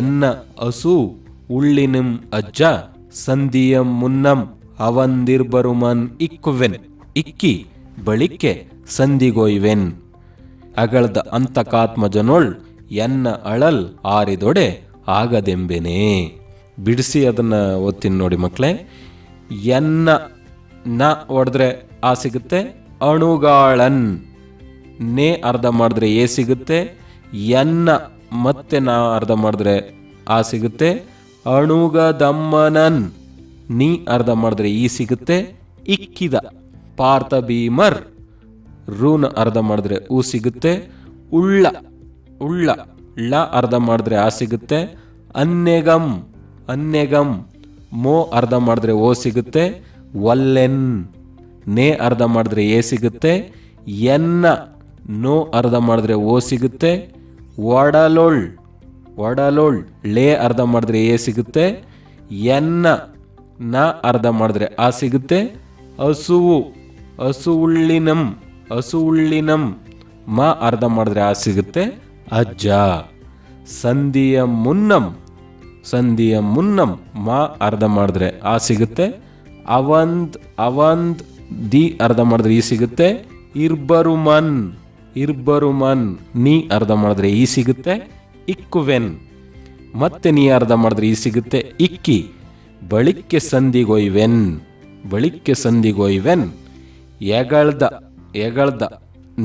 ಎನ್ನ ಹಸು ಉಳ್ಳಿನಿಂ ಅಜ್ಜ ಸಂಧಿಯಂ ಮುನ್ನಂ ಅವಂದಿರ್ಬರುಮನ್ ಇಕ್ಕುವೆನ್ ಇಕ್ಕಿ ಬಳಿಕ್ಕೆ ಸಂಧಿಗೊಯ್ವೆನ್ ಅಗಳದ ಅಂತಕಾತ್ಮಜನೊಳ್ ಎನ್ನ ಅಳಲ್ ಆರಿದೊಡೆ ಆಗದೆಂಬೆನೆ. ಬಿಡಿಸಿ ಅದನ್ನ ಓದ್ತೀನಿ ನೋಡಿ ಮಕ್ಕಳೇ. ಎನ್ನ ನ ಹೊಡೆದ್ರೆ ಆ ಸಿಗುತ್ತೆ. ಅಣುಗಾಳನ್ ನೇ ಅರ್ಧ ಮಾಡಿದ್ರೆ ಎ ಸಿಗುತ್ತೆ. ಎನ್ನ ಮತ್ತೆ ನಾ ಅರ್ಧ ಮಾಡಿದ್ರೆ ಆ ಸಿಗುತ್ತೆ. ಅಣುಗದಮ್ಮನನ್ ನೀ ಅರ್ಧ ಮಾಡಿದ್ರೆ ಈ ಸಿಗುತ್ತೆ. ಇಕ್ಕಿದ ಪಾರ್ಥ ಭೀಮರ್ ರೂನ ಅರ್ಧ ಮಾಡಿದ್ರೆ ಊ ಸಿಗುತ್ತೆ. ಉಳ್ಳ ಉಳ್ಳ ಳ ಅರ್ಧ ಮಾಡಿದ್ರೆ ಆ ಸಿಗುತ್ತೆ. ಅನ್ನೆಗಂ ಅನ್ನೆಗಂ ಮೋ ಅರ್ಧ ಮಾಡಿದ್ರೆ ಓ ಸಿಗುತ್ತೆ. ಒಲ್ಲೆನ್ ನೇ ಅರ್ಧ ಮಾಡಿದ್ರೆ ಎ ಸಿಗುತ್ತೆ. ಎನ್ನ ನೋ ಅರ್ಧ ಮಾಡಿದ್ರೆ ಓ ಸಿಗುತ್ತೆ. ಒಡಲೊಳ್ ಒಡಲೊಳ್ ಲೇ ಅರ್ಧ ಮಾಡಿದ್ರೆ ಎ ಸಿಗುತ್ತೆ. ಎನ್ನ ನ ಅರ್ಧ ಮಾಡಿದ್ರೆ ಆ ಸಿಗುತ್ತೆ. ಹಸುವು ಹಸುವುಳ್ಳಿನಂ ಹಸುವುಳ್ಳಿನಂ ಮ ಅರ್ಧ ಮಾಡಿದ್ರೆ ಆ ಸಿಗುತ್ತೆ. ಅಜ್ಜ ಸಂಧಿಯ ಮುನ್ನಂ ಸಂಧಿಯ ಮುನ್ನಂ ಮ ಅರ್ಧ ಮಾಡಿದ್ರೆ ಆ ಸಿಗುತ್ತೆ. ಅವಂದ್ ಅವಂದ್ ದಿ ಅರ್ಧ ಮಾಡಿದ್ರೆ ಈ ಸಿಗುತ್ತೆ. ಇರ್ಬರುಮನ್ ಇರ್ಬರುಮನ್ ನೀ ಅರ್ಧ ಮಾಡಿದ್ರೆ ಈ ಸಿಗುತ್ತೆ. ಇಕ್ಕುವೆನ್ ಮತ್ತೆ ನೀ ಅರ್ಧ ಮಾಡಿದ್ರೆ ಈ ಸಿಗುತ್ತೆ. ಇಕ್ಕಿ ಬಳಿಕ್ಕೆ ಸಂಧಿಗೊಯ್ವೆನ್ ಬಳಿಕ್ಕೆ ಸಂಧಿಗೊಯ್ವೆನ್ ಎಗಳ್ದ ಎಗಳ್ದ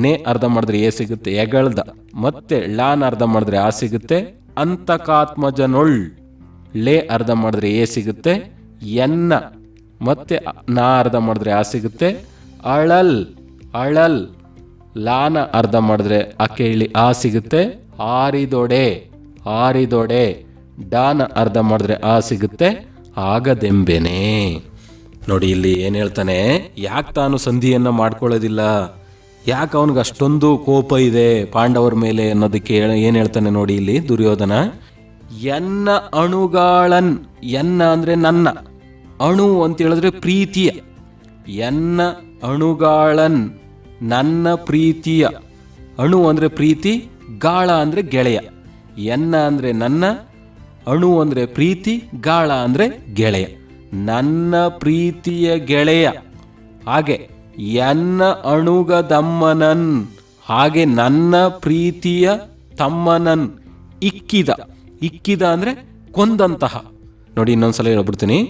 ನೇ ಅರ್ಧ ಮಾಡಿದ್ರೆ ಎ ಸಿಗುತ್ತೆ. ಎಗಳ್ದ ಮತ್ತೆ ಲಾನ್ ಅರ್ಧ ಮಾಡಿದ್ರೆ ಆ ಸಿಗುತ್ತೆ. ಅಂತಕಾತ್ಮಜನೊಳ್ ಲೇ ಅರ್ಧ ಮಾಡಿದ್ರೆ ಎ ಸಿಗುತ್ತೆ. ಎನ್ನ ಮತ್ತೆ ನಾ ಅರ್ಧ ಮಾಡಿದ್ರೆ ಆ ಸಿಗುತ್ತೆ. ಅಳಲ್ ಅಳಲ್ ಲಾನ ಅರ್ಧ ಮಾಡಿದ್ರೆ ಅಕ್ಕೆ ಇಳಿ ಆ ಸಿಗುತ್ತೆ, ಆರಿದೊಡೆ ಆರಿದೊಡೆ. ಡಾನ ಅರ್ಧ ಮಾಡಿದ್ರೆ ಆ ಸಿಗುತ್ತೆ, ಆಗದೆಂಬೆನೆ. ನೋಡಿ ಇಲ್ಲಿ ಏನು ಹೇಳ್ತಾನೆ, ಯಾಕೆ ತಾನು ಸಂಧಿಯನ್ನು ಮಾಡ್ಕೊಳ್ಳೋದಿಲ್ಲ, ಯಾಕೆ ಅವನಿಗೆ ಅಷ್ಟೊಂದು ಕೋಪ ಇದೆ ಪಾಂಡವರ ಮೇಲೆ ಅನ್ನೋದಕ್ಕೆ ಏನು ಹೇಳ್ತಾನೆ ನೋಡಿ ಇಲ್ಲಿ ದುರ್ಯೋಧನ. ಎನ್ನ ಅಣುಗಾಳನ್, ಎನ್ನ ಅಂದರೆ ನನ್ನ, ಅಣು ಅಂತ ಹೇಳಿದ್ರೆ ಪ್ರೀತಿಯ, ಎನ್ನ ಅಣುಗಾಳನ್ ನನ್ನ ಪ್ರೀತಿಯ. ಅಣು ಅಂದರೆ ಪ್ರೀತಿ, ಗಾಳ ಅಂದರೆ ಗೆಳೆಯ. ಎನ್ನ ಅಂದರೆ ನನ್ನ, ಅಣು ಅಂದರೆ ಪ್ರೀತಿ, ಗಾಳ ಅಂದರೆ ಗೆಳೆಯ. ನನ್ನ ಪ್ರೀತಿಯ ಗೆಳೆಯ, ಹಾಗೆ ಎನ್ನ ಅಣುಗದಮ್ಮನನ್, ಹಾಗೆ ನನ್ನ ಪ್ರೀತಿಯ ತಮ್ಮನನ್. ಇಕ್ಕಿದ, ಇಕ್ಕಿದ ಅಂದರೆ ಕೊಂದಂತಹ. ನೋಡಿ ಇನ್ನೊಂದ್ಸಲ ಹೇಳ್ಬಿಡ್ತೀನಿ.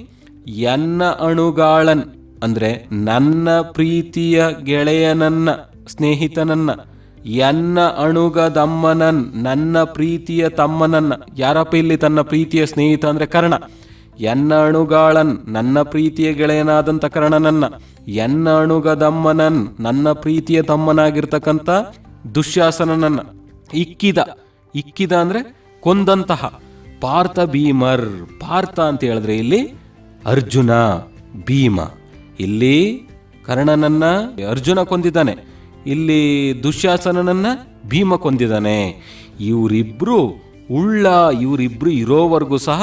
ಎನ್ನ ಅಣುಗಾಳನ್ ಅಂದರೆ ನನ್ನ ಪ್ರೀತಿಯ ಗೆಳೆಯನನ್ನ, ಸ್ನೇಹಿತನನ್ನ. ಎನ್ನ ಅಣುಗದಮ್ಮನನ್, ನನ್ನ ಪ್ರೀತಿಯ ತಮ್ಮನನ್ನ. ಯಾರಪ್ಪ ಇಲ್ಲಿ ತನ್ನ ಪ್ರೀತಿಯ ಸ್ನೇಹಿತ ಅಂದರೆ ಕರ್ಣ. ಎನ್ನ ಅಣುಗಾಳನ್, ನನ್ನ ಪ್ರೀತಿಯ ಗೆಳೆಯನಾದಂಥ ಕರ್ಣನನ್ನ. ಎನ್ನ ಅಣುಗದಮ್ಮನನ್, ನನ್ನ ಪ್ರೀತಿಯ ತಮ್ಮನಾಗಿರ್ತಕ್ಕಂಥ ದುಶ್ಯಾಸನನನ್ನ. ಇಕ್ಕಿದ, ಇಕ್ಕಿದ ಅಂದರೆ ಕೊಂದಂತಹ. ಪಾರ್ಥ ಭೀಮರ್, ಪಾರ್ಥ ಅಂತ ಹೇಳಿದ್ರೆ ಇಲ್ಲಿ ಅರ್ಜುನ, ಭೀಮ. ಇಲ್ಲಿ ಕರ್ಣನನ್ನ ಅರ್ಜುನ ಕೊಂದಿದ್ದಾನೆ, ಇಲ್ಲಿ ದುಶ್ಯಾಸನನನ್ನ ಭೀಮ ಕೊಂದಿದ್ದಾನೆ. ಇವರಿಬ್ರು ಇವರಿಬ್ರು ಇರೋವರೆಗೂ ಸಹ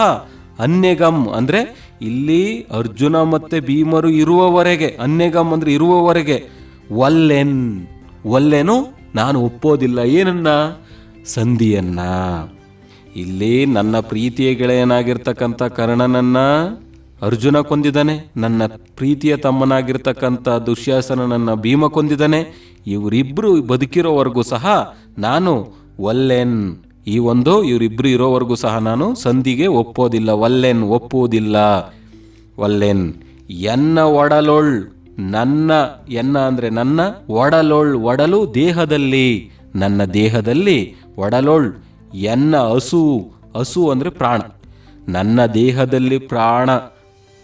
ಅನ್ಯಗಮ್ ಅಂದರೆ ಇಲ್ಲಿ ಅರ್ಜುನ ಮತ್ತೆ ಭೀಮರು ಇರುವವರೆಗೆ, ಅನ್ಯಗಮ್ ಅಂದ್ರೆ ಇರುವವರೆಗೆ, ಒಲ್ಲೆನು ನಾನು ಒಪ್ಪೋದಿಲ್ಲ. ಏನನ್ನ? ಸಂಧಿಯನ್ನ. ಇಲ್ಲಿ ನನ್ನ ಪ್ರೀತಿಯ ಗೆಳೆಯನಾಗಿರ್ತಕ್ಕಂಥ ಕರ್ಣನನ್ನ ಅರ್ಜುನ ಕೊಂದಿದ್ದಾನೆ, ನನ್ನ ಪ್ರೀತಿಯ ತಮ್ಮನಾಗಿರ್ತಕ್ಕಂಥ ದುಶ್ಯಾಸನನನ್ನ ಭೀಮ ಕೊಂದಿದ್ದಾನೆ. ಇವರಿಬ್ರು ಬದುಕಿರೋವರೆಗೂ ಸಹ ನಾನು ಒಲ್ಲೆನ್, ಇವರಿಬ್ರು ಇರೋವರೆಗೂ ಸಹ ನಾನು ಸಂಧಿಗೆ ಒಪ್ಪೋದಿಲ್ಲ. ಒಪ್ಪುವುದಿಲ್ಲ. ಒಲ್ಲೆನ್ ಎನ್ನ ಒಡಲೊಳ್, ನನ್ನ, ಎನ್ನ ಅಂದರೆ ನನ್ನ, ಒಡಲು ದೇಹದಲ್ಲಿ, ನನ್ನ ದೇಹದಲ್ಲಿ, ಒಡಲೊಳ್ ಎನ್ನ ಹಸು ಅಂದರೆ ಪ್ರಾಣ, ನನ್ನ ದೇಹದಲ್ಲಿ ಪ್ರಾಣ,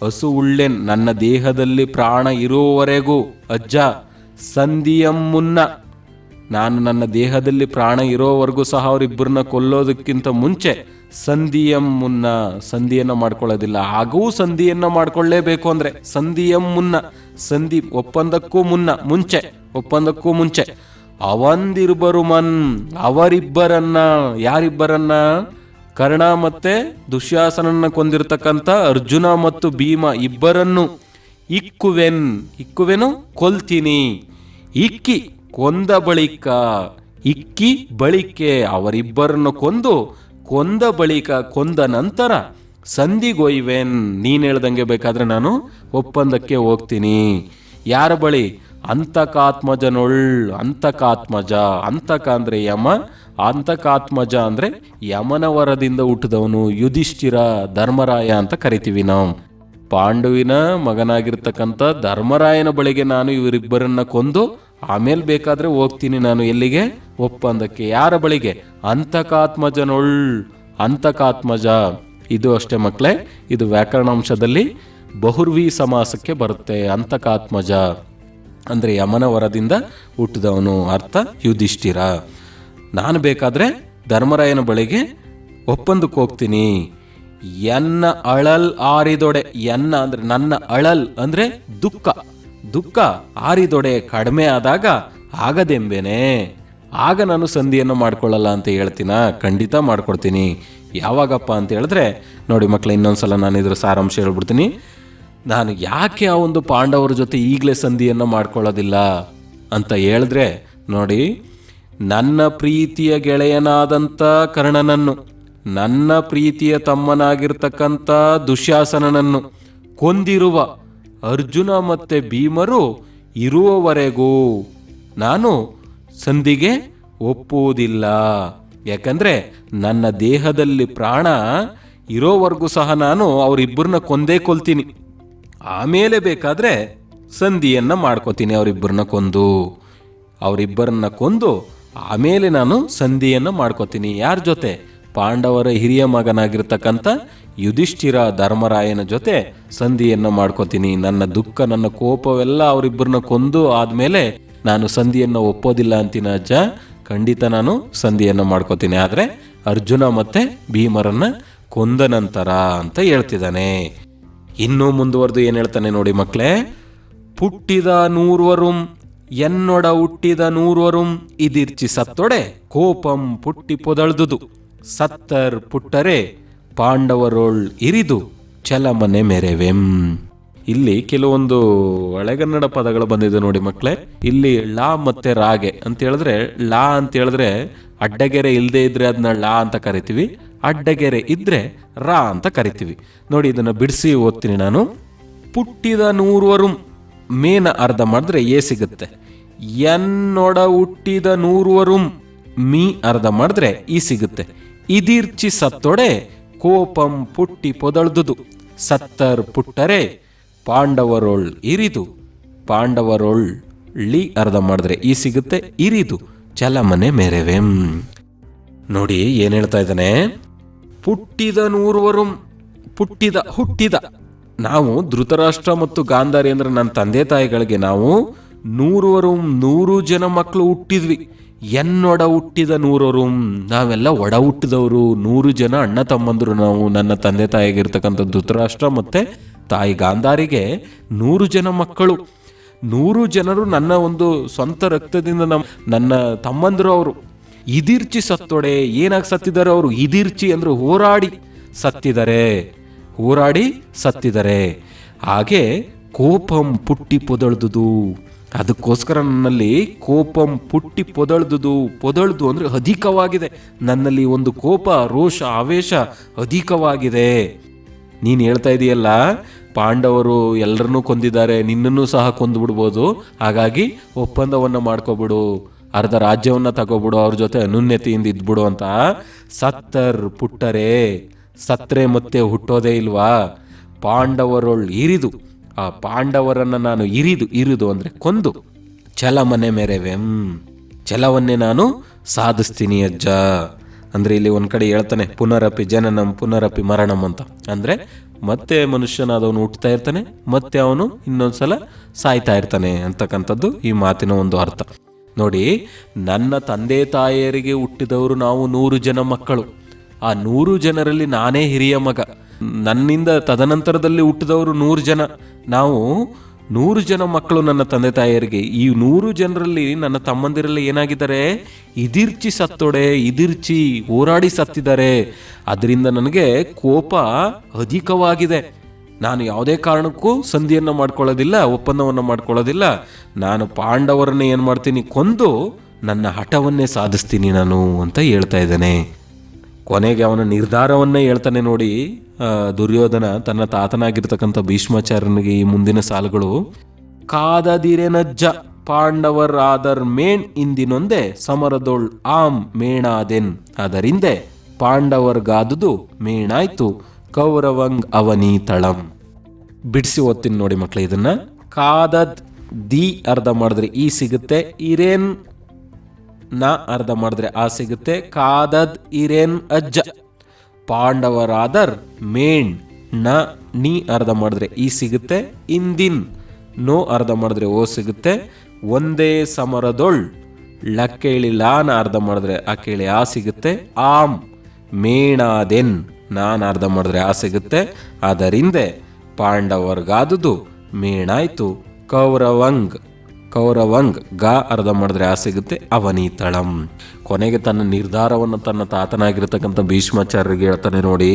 ಹಸು ಉಳ್ಳೆನ್, ನನ್ನ ದೇಹದಲ್ಲಿ ಪ್ರಾಣ ಇರುವವರೆಗೂ ಅಜ್ಜ. ಸಂಧಿಯಂ ಮುನ್ನ, ನಾನು ನನ್ನ ದೇಹದಲ್ಲಿ ಪ್ರಾಣ ಇರೋವರೆಗೂ ಸಹ ಅವರಿಬ್ಬರನ್ನ ಕೊಲ್ಲೋದಕ್ಕಿಂತ ಮುಂಚೆ ಸಂಧಿಯಂ ಮುನ್ನ, ಸಂಧಿಯನ್ನು ಮಾಡ್ಕೊಳ್ಳೋದಿಲ್ಲ. ಹಾಗೂ ಸಂಧಿಯನ್ನು ಮಾಡ್ಕೊಳ್ಳೇಬೇಕು ಅಂದರೆ ಸಂಧಿಯಂ ಮುನ್ನ, ಸಂಧಿ ಒಪ್ಪಂದಕ್ಕೂ ಮುಂಚೆ, ಒಪ್ಪಂದಕ್ಕೂ ಮುಂಚೆ. ಅವಂದಿರ್ಬರು ಅವರಿಬ್ಬರನ್ನ, ಯಾರಿಬ್ಬರನ್ನ? ಕರ್ಣ ಮತ್ತೆ ದುಶ್ಯಾಸನನ್ನ ಕೊಂದಿರ್ತಕ್ಕಂಥ ಅರ್ಜುನ ಮತ್ತು ಭೀಮ ಇಬ್ಬರನ್ನು ಇಕ್ಕುವೆನು, ಕೊಲ್ತೀನಿ. ಇಕ್ಕಿ ಕೊಂದ ಬಳಿಕ, ಇಕ್ಕಿ ಬಳಿಕೆ, ಅವರಿಬ್ಬರನ್ನು ಕೊಂದ ಬಳಿಕ, ಕೊಂದ ನಂತರ ಸಂಧಿಗೊಯ್ವೆನ್, ನೀನು ಹೇಳ್ದಂಗೆ ಬೇಕಾದ್ರೆ ನಾನು ಒಪ್ಪಂದಕ್ಕೆ ಹೋಗ್ತೀನಿ. ಯಾರ ಬಳಿ? ಅಂತಕಾತ್ಮಜನೊಳ್, ಅಂತಕಾತ್ಮಜ, ಅಂತಕ ಅಂದರೆ ಯಮ, ಅಂತಕಾತ್ಮಜ ಅಂದರೆ ಯಮನ ವರದಿಂದ ಹುಟ್ಟಿದವನು, ಯುಧಿಷ್ಠಿರ, ಧರ್ಮರಾಯ ಅಂತ ಕರಿತೀವಿ ನಾವು. ಪಾಂಡುವಿನ ಮಗನಾಗಿರ್ತಕ್ಕಂಥ ಧರ್ಮರಾಯನ ಬಳಿಗೆ ನಾನು ಇವರಿಬ್ಬರನ್ನ ಕೊಂದು ಆಮೇಲೆ ಬೇಕಾದ್ರೆ ಹೋಗ್ತೀನಿ ನಾನು ಎಲ್ಲಿಗೆ? ಒಪ್ಪಂದಕ್ಕೆ. ಯಾರ ಬಳಿಗೆ? ಅಂತಕಾತ್ಮಜನೊಳ್, ಅಂತಕಾತ್ಮಜ. ಇದು ಅಷ್ಟೇ ಮಕ್ಕಳೇ, ಇದು ವ್ಯಾಕರಣಾಂಶದಲ್ಲಿ ಬಹುರ್ವಿ ಸಮಾಸಕ್ಕೆ ಬರುತ್ತೆ. ಅಂತಕಾತ್ಮಜ ಅಂದರೆ ಯಮನ ವರದಿಂದ ಹುಟ್ಟಿದವನು, ಅರ್ಥ ಯುಧಿಷ್ಠಿರ. ನಾನು ಬೇಕಾದ್ರೆ ಧರ್ಮರಾಯನ ಬಳಿಗೆ ಒಪ್ಪಂದಕ್ಕೆ ಹೋಗ್ತೀನಿ. ಎನ್ನ ಅಳಲ್ ಆರಿದೊಡೆ, ಎನ್ನ ಅಂದ್ರೆ ನನ್ನ, ಅಳಲ್ ಅಂದ್ರೆ ದುಃಖ ಆರಿದೊಡೆ ಕಡಿಮೆ ಆದಾಗ ಆಗದೆಂಬೇನೆ, ಆಗ ನಾನು ಸಂಧಿಯನ್ನು ಮಾಡ್ಕೊಳ್ಳಲ್ಲ ಅಂತ ಹೇಳ್ತೀನ? ಖಂಡಿತ ಮಾಡ್ಕೊಡ್ತೀನಿ. ಯಾವಾಗಪ್ಪ ಅಂತ ಹೇಳಿದ್ರೆ ನೋಡಿ ಮಕ್ಕಳ, ಇನ್ನೊಂದ್ಸಲ ನಾನು ಇದ್ರ ಸಾರಾಂಶ ಹೇಳ್ಬಿಡ್ತೀನಿ. ನಾನು ಯಾಕೆ ಆ ಒಂದು ಪಾಂಡವರ ಜೊತೆ ಈಗಲೇ ಸಂಧಿಯನ್ನು ಮಾಡ್ಕೊಳ್ಳೋದಿಲ್ಲ ಅಂತ ಹೇಳಿದ್ರೆ ನೋಡಿ, ನನ್ನ ಪ್ರೀತಿಯ ಗೆಳೆಯನಾದಂಥ ಕರ್ಣನನ್ನು, ನನ್ನ ಪ್ರೀತಿಯ ತಮ್ಮನಾಗಿರ್ತಕ್ಕಂಥ ದುಶ್ಯಾಸನನನ್ನು ಕೊಂದಿರುವ ಅರ್ಜುನ ಮತ್ತು ಭೀಮರು ಇರುವವರೆಗೂ ನಾನು ಸಂಧಿಗೆ ಒಪ್ಪುವುದಿಲ್ಲ. ಯಾಕಂದರೆ ನನ್ನ ದೇಹದಲ್ಲಿ ಪ್ರಾಣ ಇರೋವರೆಗೂ ಸಹ ನಾನು ಅವರಿಬ್ಬರನ್ನ ಕೊಲ್ತೀನಿ. ಆಮೇಲೆ ಬೇಕಾದರೆ ಸಂಧಿಯನ್ನು ಮಾಡ್ಕೋತೀನಿ. ಅವರಿಬ್ಬರನ್ನ ಕೊಂದು ಆಮೇಲೆ ನಾನು ಸಂಧಿಯನ್ನು ಮಾಡ್ಕೋತೀನಿ. ಯಾರ ಜೊತೆ? ಪಾಂಡವರ ಹಿರಿಯ ಮಗನಾಗಿರ್ತಕ್ಕಂಥ ಯುಧಿಷ್ಠಿರ, ಧರ್ಮರಾಯನ ಜೊತೆ ಸಂಧಿಯನ್ನು ಮಾಡ್ಕೋತೀನಿ. ನನ್ನ ದುಃಖ, ನನ್ನ ಕೋಪವೆಲ್ಲ ಅವರಿಬ್ಬರನ್ನ ಕೊಂದು ಆದಮೇಲೆ ನಾನು ಸಂಧಿಯನ್ನು ಒಪ್ಪೋದಿಲ್ಲ ಅಂತೀನಿ ಅಜ್ಜ, ಖಂಡಿತ ನಾನು ಸಂಧಿಯನ್ನು ಮಾಡ್ಕೋತೀನಿ. ಆದರೆ ಅರ್ಜುನ ಮತ್ತು ಭೀಮರನ್ನು ಕೊಂದ ನಂತರ ಅಂತ ಹೇಳ್ತಿದ್ದಾನೆ. ಇನ್ನೂ ಮುಂದುವರೆದು ಏನು ಹೇಳ್ತಾನೆ ನೋಡಿ ಮಕ್ಕಳೇ, ಪುಟ್ಟಿದ ನೂರ್ವರುಂ ಎನ್ನೊಡ ಹುಟ್ಟಿದ ನೂರ್ವರುಂ ಇದಿರ್ಚಿ ಸತ್ತೊಡೆ ಕೋಪಂ ಪುಟ್ಟಿ ಪೊದಳ್ದುದು ಸತ್ತರ್ ಪುಟ್ಟರೆ ಪಾಂಡವರೊಳ್ ಇರಿದು ಚಲಮನೆ ಮೆರೆವೆಂ. ಇಲ್ಲಿ ಕೆಲವೊಂದು ಹಳೆಗನ್ನಡ ಪದಗಳು ಬಂದಿದೆ ನೋಡಿ ಮಕ್ಕಳೇ. ಇಲ್ಲಿ ಲಾ ಮತ್ತೆ ರಾಗೆ ಅಂತ ಹೇಳಿದ್ರೆ, ಲಾ ಅಂತ ಹೇಳಿದ್ರೆ ಅಡ್ಡಗೆರೆ ಇಲ್ಲದೆ ಇದ್ರೆ ಅದನ್ನ ಲಾ ಅಂತ ಕರಿತೀವಿ, ಅಡ್ಡಗೆರೆ ಇದ್ರೆ ರಾ ಅಂತ ಕರಿತೀವಿ. ನೋಡಿ ಇದನ್ನ ಬಿಡಿಸಿ ಓದ್ತೀನಿ ನಾನು. ಪುಟ್ಟಿದ ನೂರ್ವರುಂ ಮೇನ ಅರ್ಧ ಮಾಡಿದ್ರೆ ಎ ಸಿಗುತ್ತೆ. ಎನ್ನೊಡ ಹುಟ್ಟಿದ ನೂರ್ವರುಂ ಮೀ ಅರ್ಧ ಮಾಡಿದ್ರೆ ಈ ಸಿಗುತ್ತೆ. ಇದಿರ್ಚಿ ಸತ್ತೊಡೆ ಕೋಪಂ ಪುಟ್ಟಿ ಪೊದಳ್ದುದು ಸತ್ತರ್ ಪುಟ್ಟರೆ ಪಾಂಡವರೊಳ್ ಇರಿದು, ಪಾಂಡವರೊಳ್ ಳಿ ಅರ್ಧ ಮಾಡಿದ್ರೆ ಈ ಸಿಗುತ್ತೆ, ಇರಿದು ಚಲಮನೆ ಮೆರೆವೆಂ. ನೋಡಿ ಏನ್ ಹೇಳ್ತಾ ಇದ್ದಾನೆ, ಪುಟ್ಟಿದ ನೂರ್ವರುಂ, ಹುಟ್ಟಿದ ನಾವು ಧೃತರಾಷ್ಟ್ರ ಮತ್ತು ಗಾಂಧಾರಿ ಅಂದ್ರೆ ನನ್ನ ತಂದೆ ತಾಯಿಗಳಿಗೆ ನಾವು 100 ಜನ ಮಕ್ಕಳು ಹುಟ್ಟಿದ್ವಿ. ಎನ್ನೊಡ ಹುಟ್ಟಿದ 100 ನಾವೆಲ್ಲ ಒಡ ಹುಟ್ಟಿದವರು, 100 ಜನ ಅಣ್ಣ ತಮ್ಮಂದರು ನಾವು. ನನ್ನ ತಂದೆ ತಾಯಿಗಿರ್ತಕ್ಕಂಥ ಧೃತರಾಷ್ಟ್ರ ಮತ್ತೆ ತಾಯಿ ಗಾಂಧಾರಿಗೆ 100 ಜನ ಮಕ್ಕಳು. 100 ಜನರು ನನ್ನ ಒಂದು ಸ್ವಂತ ರಕ್ತದಿಂದ ನನ್ನ ತಮ್ಮಂದರು ಅವರು. ಇದಿರ್ಚಿ ಸತ್ತೊಡೆ, ಏನಾಗಿ ಸತ್ತಿದ್ದಾರೆ ಅವರು? ಇದಿರ್ಚಿ ಅಂದ್ರೆ ಹೋರಾಡಿ ಸತ್ತಿದ್ದಾರೆ. ಹಾಗೆ ಕೋಪಂ ಪುಟ್ಟಿ ಪೊದಳ್ದುದು, ಅದಕ್ಕೋಸ್ಕರ ನನ್ನಲ್ಲಿ ಕೋಪಂ ಪುಟ್ಟಿ ಪೊದಳ್ದು ಅಂದ್ರೆ ಅಧಿಕವಾಗಿದೆ. ನನ್ನಲ್ಲಿ ಒಂದು ಕೋಪ, ರೋಷ, ಆವೇಶ ಅಧಿಕವಾಗಿದೆ. ನೀನು ಹೇಳ್ತಾ ಇದೆಯಲ್ಲ, ಪಾಂಡವರು ಎಲ್ಲರನ್ನೂ ಕೊಂದಿದ್ದಾರೆ, ನಿನ್ನನ್ನು ಸಹ ಕೊಂದು ಬಿಡ್ಬೋದು, ಹಾಗಾಗಿ ಒಪ್ಪಂದವನ್ನು ಮಾಡ್ಕೊಬಿಡು, ಅರ್ಧ ರಾಜ್ಯವನ್ನು ತಗೋಬಿಡು, ಅವ್ರ ಜೊತೆ ಅನುನ್ಯತೆಯಿಂದ ಇದ್ಬಿಡು ಅಂತ. ಸತ್ತರ್ ಪುಟ್ಟರೆ, ಸತ್ರೆ ಮತ್ತೆ ಹುಟ್ಟೋದೇ ಇಲ್ವಾ? ಪಾಂಡವರೊಳ್ ಇರಿದು, ಆ ಪಾಂಡವರನ್ನು ನಾನು ಇರಿದು ಅಂದ್ರೆ ಕೊಂದು, ಛಲಮನೆ ಮೆರೆವೆಂ, ಛಲವನ್ನೇ ನಾನು ಸಾಧಿಸ್ತೀನಿ ಅಜ್ಜ. ಅಂದ್ರೆ ಇಲ್ಲಿ ಒಂದ್ ಕಡೆ ಹೇಳ್ತಾನೆ, ಪುನರಪಿ ಜನನಂ ಪುನರಪಿ ಮರಣಂ ಅಂತ. ಅಂದ್ರೆ ಮತ್ತೆ ಮನುಷ್ಯನಾದವನು ಹುಟ್ಟುತ್ತಾ ಇರ್ತಾನೆ, ಮತ್ತೆ ಅವನು ಇನ್ನೊಂದ್ಸಲ ಸಾಯ್ತಾ ಇರ್ತಾನೆ ಅಂತಕ್ಕಂಥದ್ದು ಈ ಮಾತಿನ ಒಂದು ಅರ್ಥ. ನೋಡಿ, ನನ್ನ ತಂದೆ ತಾಯಿಯರಿಗೆ ಹುಟ್ಟಿದವರು ನಾವು 100 ಜನ ಮಕ್ಕಳು. ಆ 100 ಜನರಲ್ಲಿ ನಾನೇ ಹಿರಿಯ ಮಗ. ನನ್ನಿಂದ ತದನಂತರದಲ್ಲಿ ಹುಟ್ಟಿದವರು 100 ಜನ. ನಾವು 100 ಜನ ಮಕ್ಕಳು ನನ್ನ ತಂದೆ ತಾಯಿಯರಿಗೆ. ಈ 100 ಜನರಲ್ಲಿ ನನ್ನ ತಮ್ಮಂದಿರಲ್ಲಿ ಏನಾಗಿದ್ದಾರೆ? ಇದಿರ್ಚಿ ಹೋರಾಡಿ ಸತ್ತಿದ್ದಾರೆ. ಅದರಿಂದ ನನಗೆ ಕೋಪ ಅಧಿಕವಾಗಿದೆ. ನಾನು ಯಾವುದೇ ಕಾರಣಕ್ಕೂ ಸಂಧಿಯನ್ನು ಮಾಡ್ಕೊಳ್ಳೋದಿಲ್ಲ, ಒಪ್ಪಂದವನ್ನು ಮಾಡ್ಕೊಳ್ಳೋದಿಲ್ಲ. ನಾನು ಪಾಂಡವರನ್ನೇ ಏನು ಮಾಡ್ತೀನಿ? ಕೊಂದು ನನ್ನ ಹಠವನ್ನೇ ಸಾಧಿಸ್ತೀನಿ ನಾನು ಅಂತ ಹೇಳ್ತಾ ಇದ್ದಾನೆ. ಕೊನೆಗೆ ಅವನ ನಿರ್ಧಾರವನ್ನೇ ಹೇಳ್ತಾನೆ ನೋಡಿ ದುರ್ಯೋಧನ ತನ್ನ ತಾತನಾಗಿರ್ತಕ್ಕಂಥ ಭೀಷ್ಮಾಚಾರ್ಯನಿಗೆ. ಈ ಮುಂದಿನ ಸಾಲುಗಳು, ಕಾದದಿರೆನಜ್ಜ ಪಾಂಡವರಾದರ್ ಮೇಣ್ ಇಂದಿನೊಂದೆ ಸಮರದೊಳ್ ಆಮ್ ಮೇಣಾದೆನ್ ಅದರಿಂದೆ ಪಾಂಡವರ್ಗಾದುದು ಮೇಣಾಯ್ತು ಕೌರವಂಗ್ ಅವನೀತಳಂ. ಬಿಡಿಸಿ ಓದ್ತೀನಿ ನೋಡಿ ಮಕ್ಕಳು ಇದನ್ನ. ಕಾದದ್ ದಿ ಅರ್ಧ ಮಾಡಿದ್ರೆ ಈ ಸಿಗುತ್ತೆ, ಇರೇನ್ ನ ಅರ್ಧ ಮಾಡಿದ್ರೆ ಆ ಸಿಗುತ್ತೆ. ಕಾದದ್ ಇರೇನ್ ಅಜ್ಜ, ಪಾಂಡವರಾದರ್ ಮೇಣ್ ನ ನೀ ಅರ್ಧ ಮಾಡಿದ್ರೆ ಈ ಸಿಗುತ್ತೆ. ಇಂದಿನ್ ನೋ ಅರ್ಧ ಮಾಡಿದ್ರೆ ಓ ಸಿಗುತ್ತೆ. ಒಂದೇ ಸಮರದೊಳ್ ಲಕ್ಕೇಳಿ ಲಾನ ಅರ್ಧ ಮಾಡಿದ್ರೆ ಆ ಕೇಳಿ ಆ ಸಿಗುತ್ತೆ. ಆಮ್ ಮೇಣಾದೆನ್ ನಾನು ಅರ್ಧ ಮಾಡಿದ್ರೆ ಆ ಸಿಗುತ್ತೆ. ಅದರಿಂದ ಪಾಂಡವರ್ಗಾದುದು ಮೇಣಾಯ್ತು ಕೌರವಂಗ್ ಗಾ ಅರ್ಧ ಮಾಡಿದ್ರೆ ಆ ಸಿಗುತ್ತೆ ಅವನೀತಳಂ. ಕೊನೆಗೆ ತನ್ನ ನಿರ್ಧಾರವನ್ನು ತನ್ನ ತಾತನಾಗಿರ್ತಕ್ಕಂಥ ಭೀಷ್ಮಾಚಾರ್ಯರಿಗೆ ಹೇಳ್ತಾನೆ ನೋಡಿ.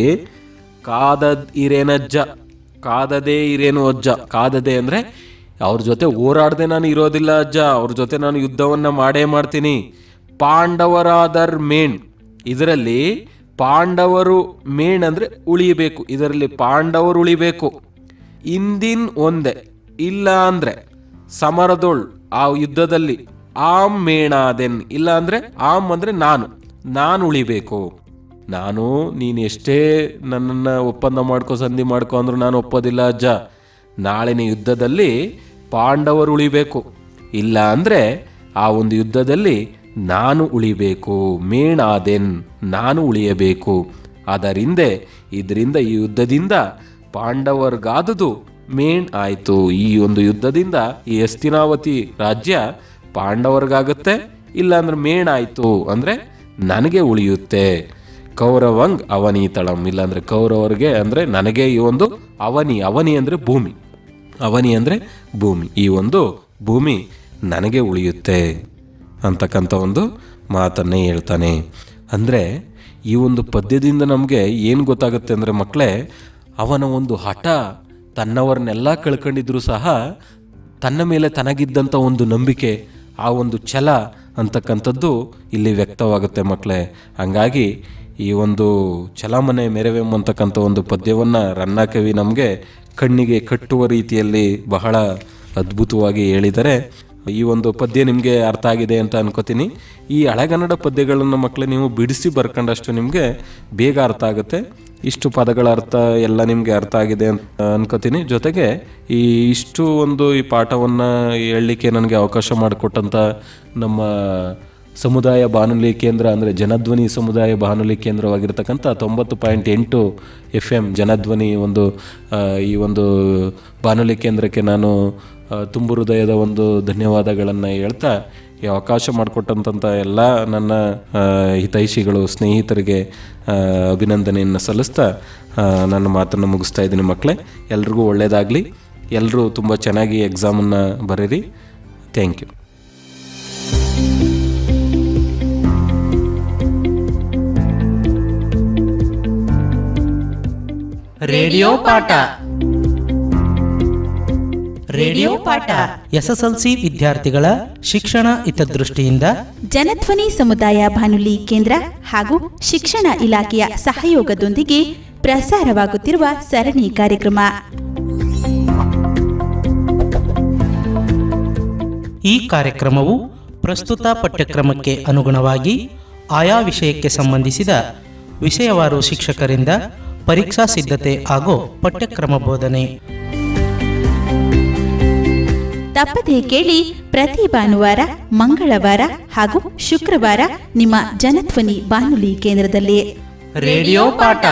ಕಾದದ್ ಇರೇನಜ್ಜ, ಕಾದದೇ ಇರೇನು ಅಜ್ಜ. ಕಾದದೆ ಅಂದ್ರೆ ಅವ್ರ ಜೊತೆ ಹೋರಾಡದೆ ನಾನು ಇರೋದಿಲ್ಲ ಅಜ್ಜ, ಅವ್ರ ಜೊತೆ ನಾನು ಯುದ್ಧವನ್ನ ಮಾಡೇ ಮಾಡ್ತೀನಿ. ಪಾಂಡವರಾದರ್ ಮೇಣ್, ಇದರಲ್ಲಿ ಪಾಂಡವರು ಮೇಣ್ ಅಂದ್ರೆ ಉಳಿಬೇಕು, ಇದರಲ್ಲಿ ಪಾಂಡವರು ಉಳಿಬೇಕು. ಇಂದಿನ್ ಒಂದೇ, ಇಲ್ಲ ಅಂದ್ರೆ ಸಮರದೊಳ್ ಆ ಯುದ್ಧದಲ್ಲಿ ಆಮ್ ಮೇಣಾದೆನ್, ಇಲ್ಲ ಅಂದ್ರೆ ಆಮ್ ಅಂದ್ರೆ ನಾನು ಉಳಿಬೇಕು. ನೀನು ಎಷ್ಟೇ ನನ್ನನ್ನು ಒಪ್ಪಂದ ಮಾಡ್ಕೊ ಸಂಧಿ ಮಾಡ್ಕೊ ಅಂದ್ರು ನಾನು ಒಪ್ಪೋದಿಲ್ಲ ಅಜ್ಜ. ನಾಳಿನ ಯುದ್ಧದಲ್ಲಿ ಪಾಂಡವರು ಉಳಿಬೇಕು, ಇಲ್ಲ ಅಂದ್ರೆ ಆ ಒಂದು ಯುದ್ಧದಲ್ಲಿ ನಾನು ಉಳಿಬೇಕು. ಮೇಣಾದೆನ್ ನಾನು ಉಳಿಯಬೇಕು. ಇದರಿಂದ ಈ ಯುದ್ಧದಿಂದ ಪಾಂಡವರ್ಗಾದುದು ಮೇಣ್ ಆಯ್ತು. ಈ ಒಂದು ಯುದ್ಧದಿಂದ ಈ ಹಸ್ತಿನಾವತಿ ರಾಜ್ಯ ಪಾಂಡವರಿಗಾಗುತ್ತೆ, ಇಲ್ಲಾಂದ್ರೆ ಮೇಣ ಆಯಿತು ಅಂದರೆ ನನಗೆ ಉಳಿಯುತ್ತೆ. ಕೌರವಂಗ್ ಅವನೀತಳಂ, ಇಲ್ಲಾಂದರೆ ಕೌರವರಿಗೆ ಅಂದರೆ ನನಗೆ ಈ ಒಂದು ಅವನಿ ಅಂದರೆ ಭೂಮಿ, ಅವನಿ ಅಂದರೆ ಭೂಮಿ, ಈ ಒಂದು ಭೂಮಿ ನನಗೆ ಉಳಿಯುತ್ತೆ ಅಂತಕ್ಕಂಥ ಒಂದು ಮಾತನ್ನೇ ಹೇಳ್ತಾನೆ. ಅಂದರೆ ಈ ಒಂದು ಪದ್ಯದಿಂದ ನಮಗೆ ಏನು ಗೊತ್ತಾಗುತ್ತೆ ಅಂದರೆ ಮಕ್ಕಳೇ, ಅವನ ಒಂದು ಹಠ, ತನ್ನವರನ್ನೆಲ್ಲ ಕಳ್ಕೊಂಡಿದ್ರು ಸಹ ತನ್ನ ಮೇಲೆ ತನಗಿದ್ದಂಥ ಒಂದು ನಂಬಿಕೆ, ಆ ಒಂದು ಛಲ ಅಂತಕ್ಕಂಥದ್ದು ಇಲ್ಲಿ ವ್ಯಕ್ತವಾಗುತ್ತೆ ಮಕ್ಕಳೇ. ಹಂಗಾಗಿ ಈ ಒಂದು ಛಲಮನೆ ಮೆರವೆಂ ಅಂತಕ್ಕಂಥ ಒಂದು ಪದ್ಯವನ್ನು ರನ್ನಕವಿ ನಮಗೆ ಕಣ್ಣಿಗೆ ಕಟ್ಟುವ ರೀತಿಯಲ್ಲಿ ಬಹಳ ಅದ್ಭುತವಾಗಿ ಹೇಳಿದರೆ ಈ ಒಂದು ಪದ್ಯ ನಿಮಗೆ ಅರ್ಥ ಆಗಿದೆ ಅಂತ ಅನ್ಕೋತೀನಿ. ಈ ಹಳೆಗನ್ನಡ ಪದ್ಯಗಳನ್ನು ಮಕ್ಕಳೇ ನೀವು ಬಿಡಿಸಿ ಬರ್ಕೊಂಡಷ್ಟು ನಿಮಗೆ ಬೇಗ ಅರ್ಥ ಆಗುತ್ತೆ. ಇಷ್ಟು ಪದಗಳ ಅರ್ಥ ಎಲ್ಲ ನಿಮಗೆ ಅರ್ಥ ಆಗಿದೆ ಅಂತ ಅನ್ಕೋತೀನಿ. ಜೊತೆಗೆ ಈ ಪಾಠವನ್ನು ಹೇಳಲಿಕ್ಕೆ ನನಗೆ ಅವಕಾಶ ಮಾಡಿಕೊಟ್ಟಂಥ ನಮ್ಮ ಸಮುದಾಯ ಬಾನುಲಿ ಕೇಂದ್ರ ಅಂದರೆ ಜನಧ್ವನಿ ಸಮುದಾಯ ಬಾನುಲಿ ಕೇಂದ್ರವಾಗಿರ್ತಕ್ಕಂಥ 90.8 FM ಜನಧ್ವನಿ ಈ ಒಂದು ಬಾನುಲಿ ಕೇಂದ್ರಕ್ಕೆ ನಾನು ತುಂಬು ಹೃದಯದ ಒಂದು ಧನ್ಯವಾದಗಳನ್ನು ಹೇಳ್ತಾ, ಈ ಅವಕಾಶ ಮಾಡಿಕೊಟ್ಟಂಥ ಎಲ್ಲ ನನ್ನ ಹಿತೈಷಿಗಳು, ಸ್ನೇಹಿತರಿಗೆ ಅಭಿನಂದನೆಯನ್ನು ಸಲ್ಲಿಸ್ತಾ ನನ್ನ ಮಾತನ್ನು ಮುಗಿಸ್ತಾ ಇದ್ದೀನಿ ಮಕ್ಕಳೇ. ಎಲ್ರಿಗೂ ಒಳ್ಳೆಯದಾಗಲಿ, ಎಲ್ಲರೂ ತುಂಬ ಚೆನ್ನಾಗಿ ಎಕ್ಸಾಮನ್ನು ಬರೀರಿ. Thank you. ರೇಡಿಯೋ ಪಾಠ ಎಸ್ಎಸ್ಎಲ್ಸಿ ವಿದ್ಯಾರ್ಥಿಗಳ ಶಿಕ್ಷಣ ಹಿತದೃಷ್ಟಿಯಿಂದ ಜನಧ್ವನಿ ಸಮುದಾಯ ಬಾನುಲಿ ಕೇಂದ್ರ ಹಾಗೂ ಶಿಕ್ಷಣ ಇಲಾಖೆಯ ಸಹಯೋಗದೊಂದಿಗೆ ಪ್ರಸಾರವಾಗುತ್ತಿರುವ ಸರಣಿ ಕಾರ್ಯಕ್ರಮ. ಈ ಕಾರ್ಯಕ್ರಮವು ಪ್ರಸ್ತುತ ಪಠ್ಯಕ್ರಮಕ್ಕೆ ಅನುಗುಣವಾಗಿ ಆಯಾ ವಿಷಯಕ್ಕೆ ಸಂಬಂಧಿಸಿದ ವಿಷಯವಾರು ಶಿಕ್ಷಕರಿಂದ ಪರೀಕ್ಷಾ ಸಿದ್ಧತೆ ಹಾಗೂ ಪಠ್ಯಕ್ರಮ ಬೋಧನೆ. ತಪ್ಪದೇ ಕೇಳಿ ಪ್ರತಿ ಭಾನುವಾರ, ಮಂಗಳವಾರ ಹಾಗೂ ಶುಕ್ರವಾರ ನಿಮ್ಮ ಜನಧ್ವನಿ ಬಾನುಲಿ ಕೇಂದ್ರದಲ್ಲಿ ರೇಡಿಯೋ ಪಾಠ.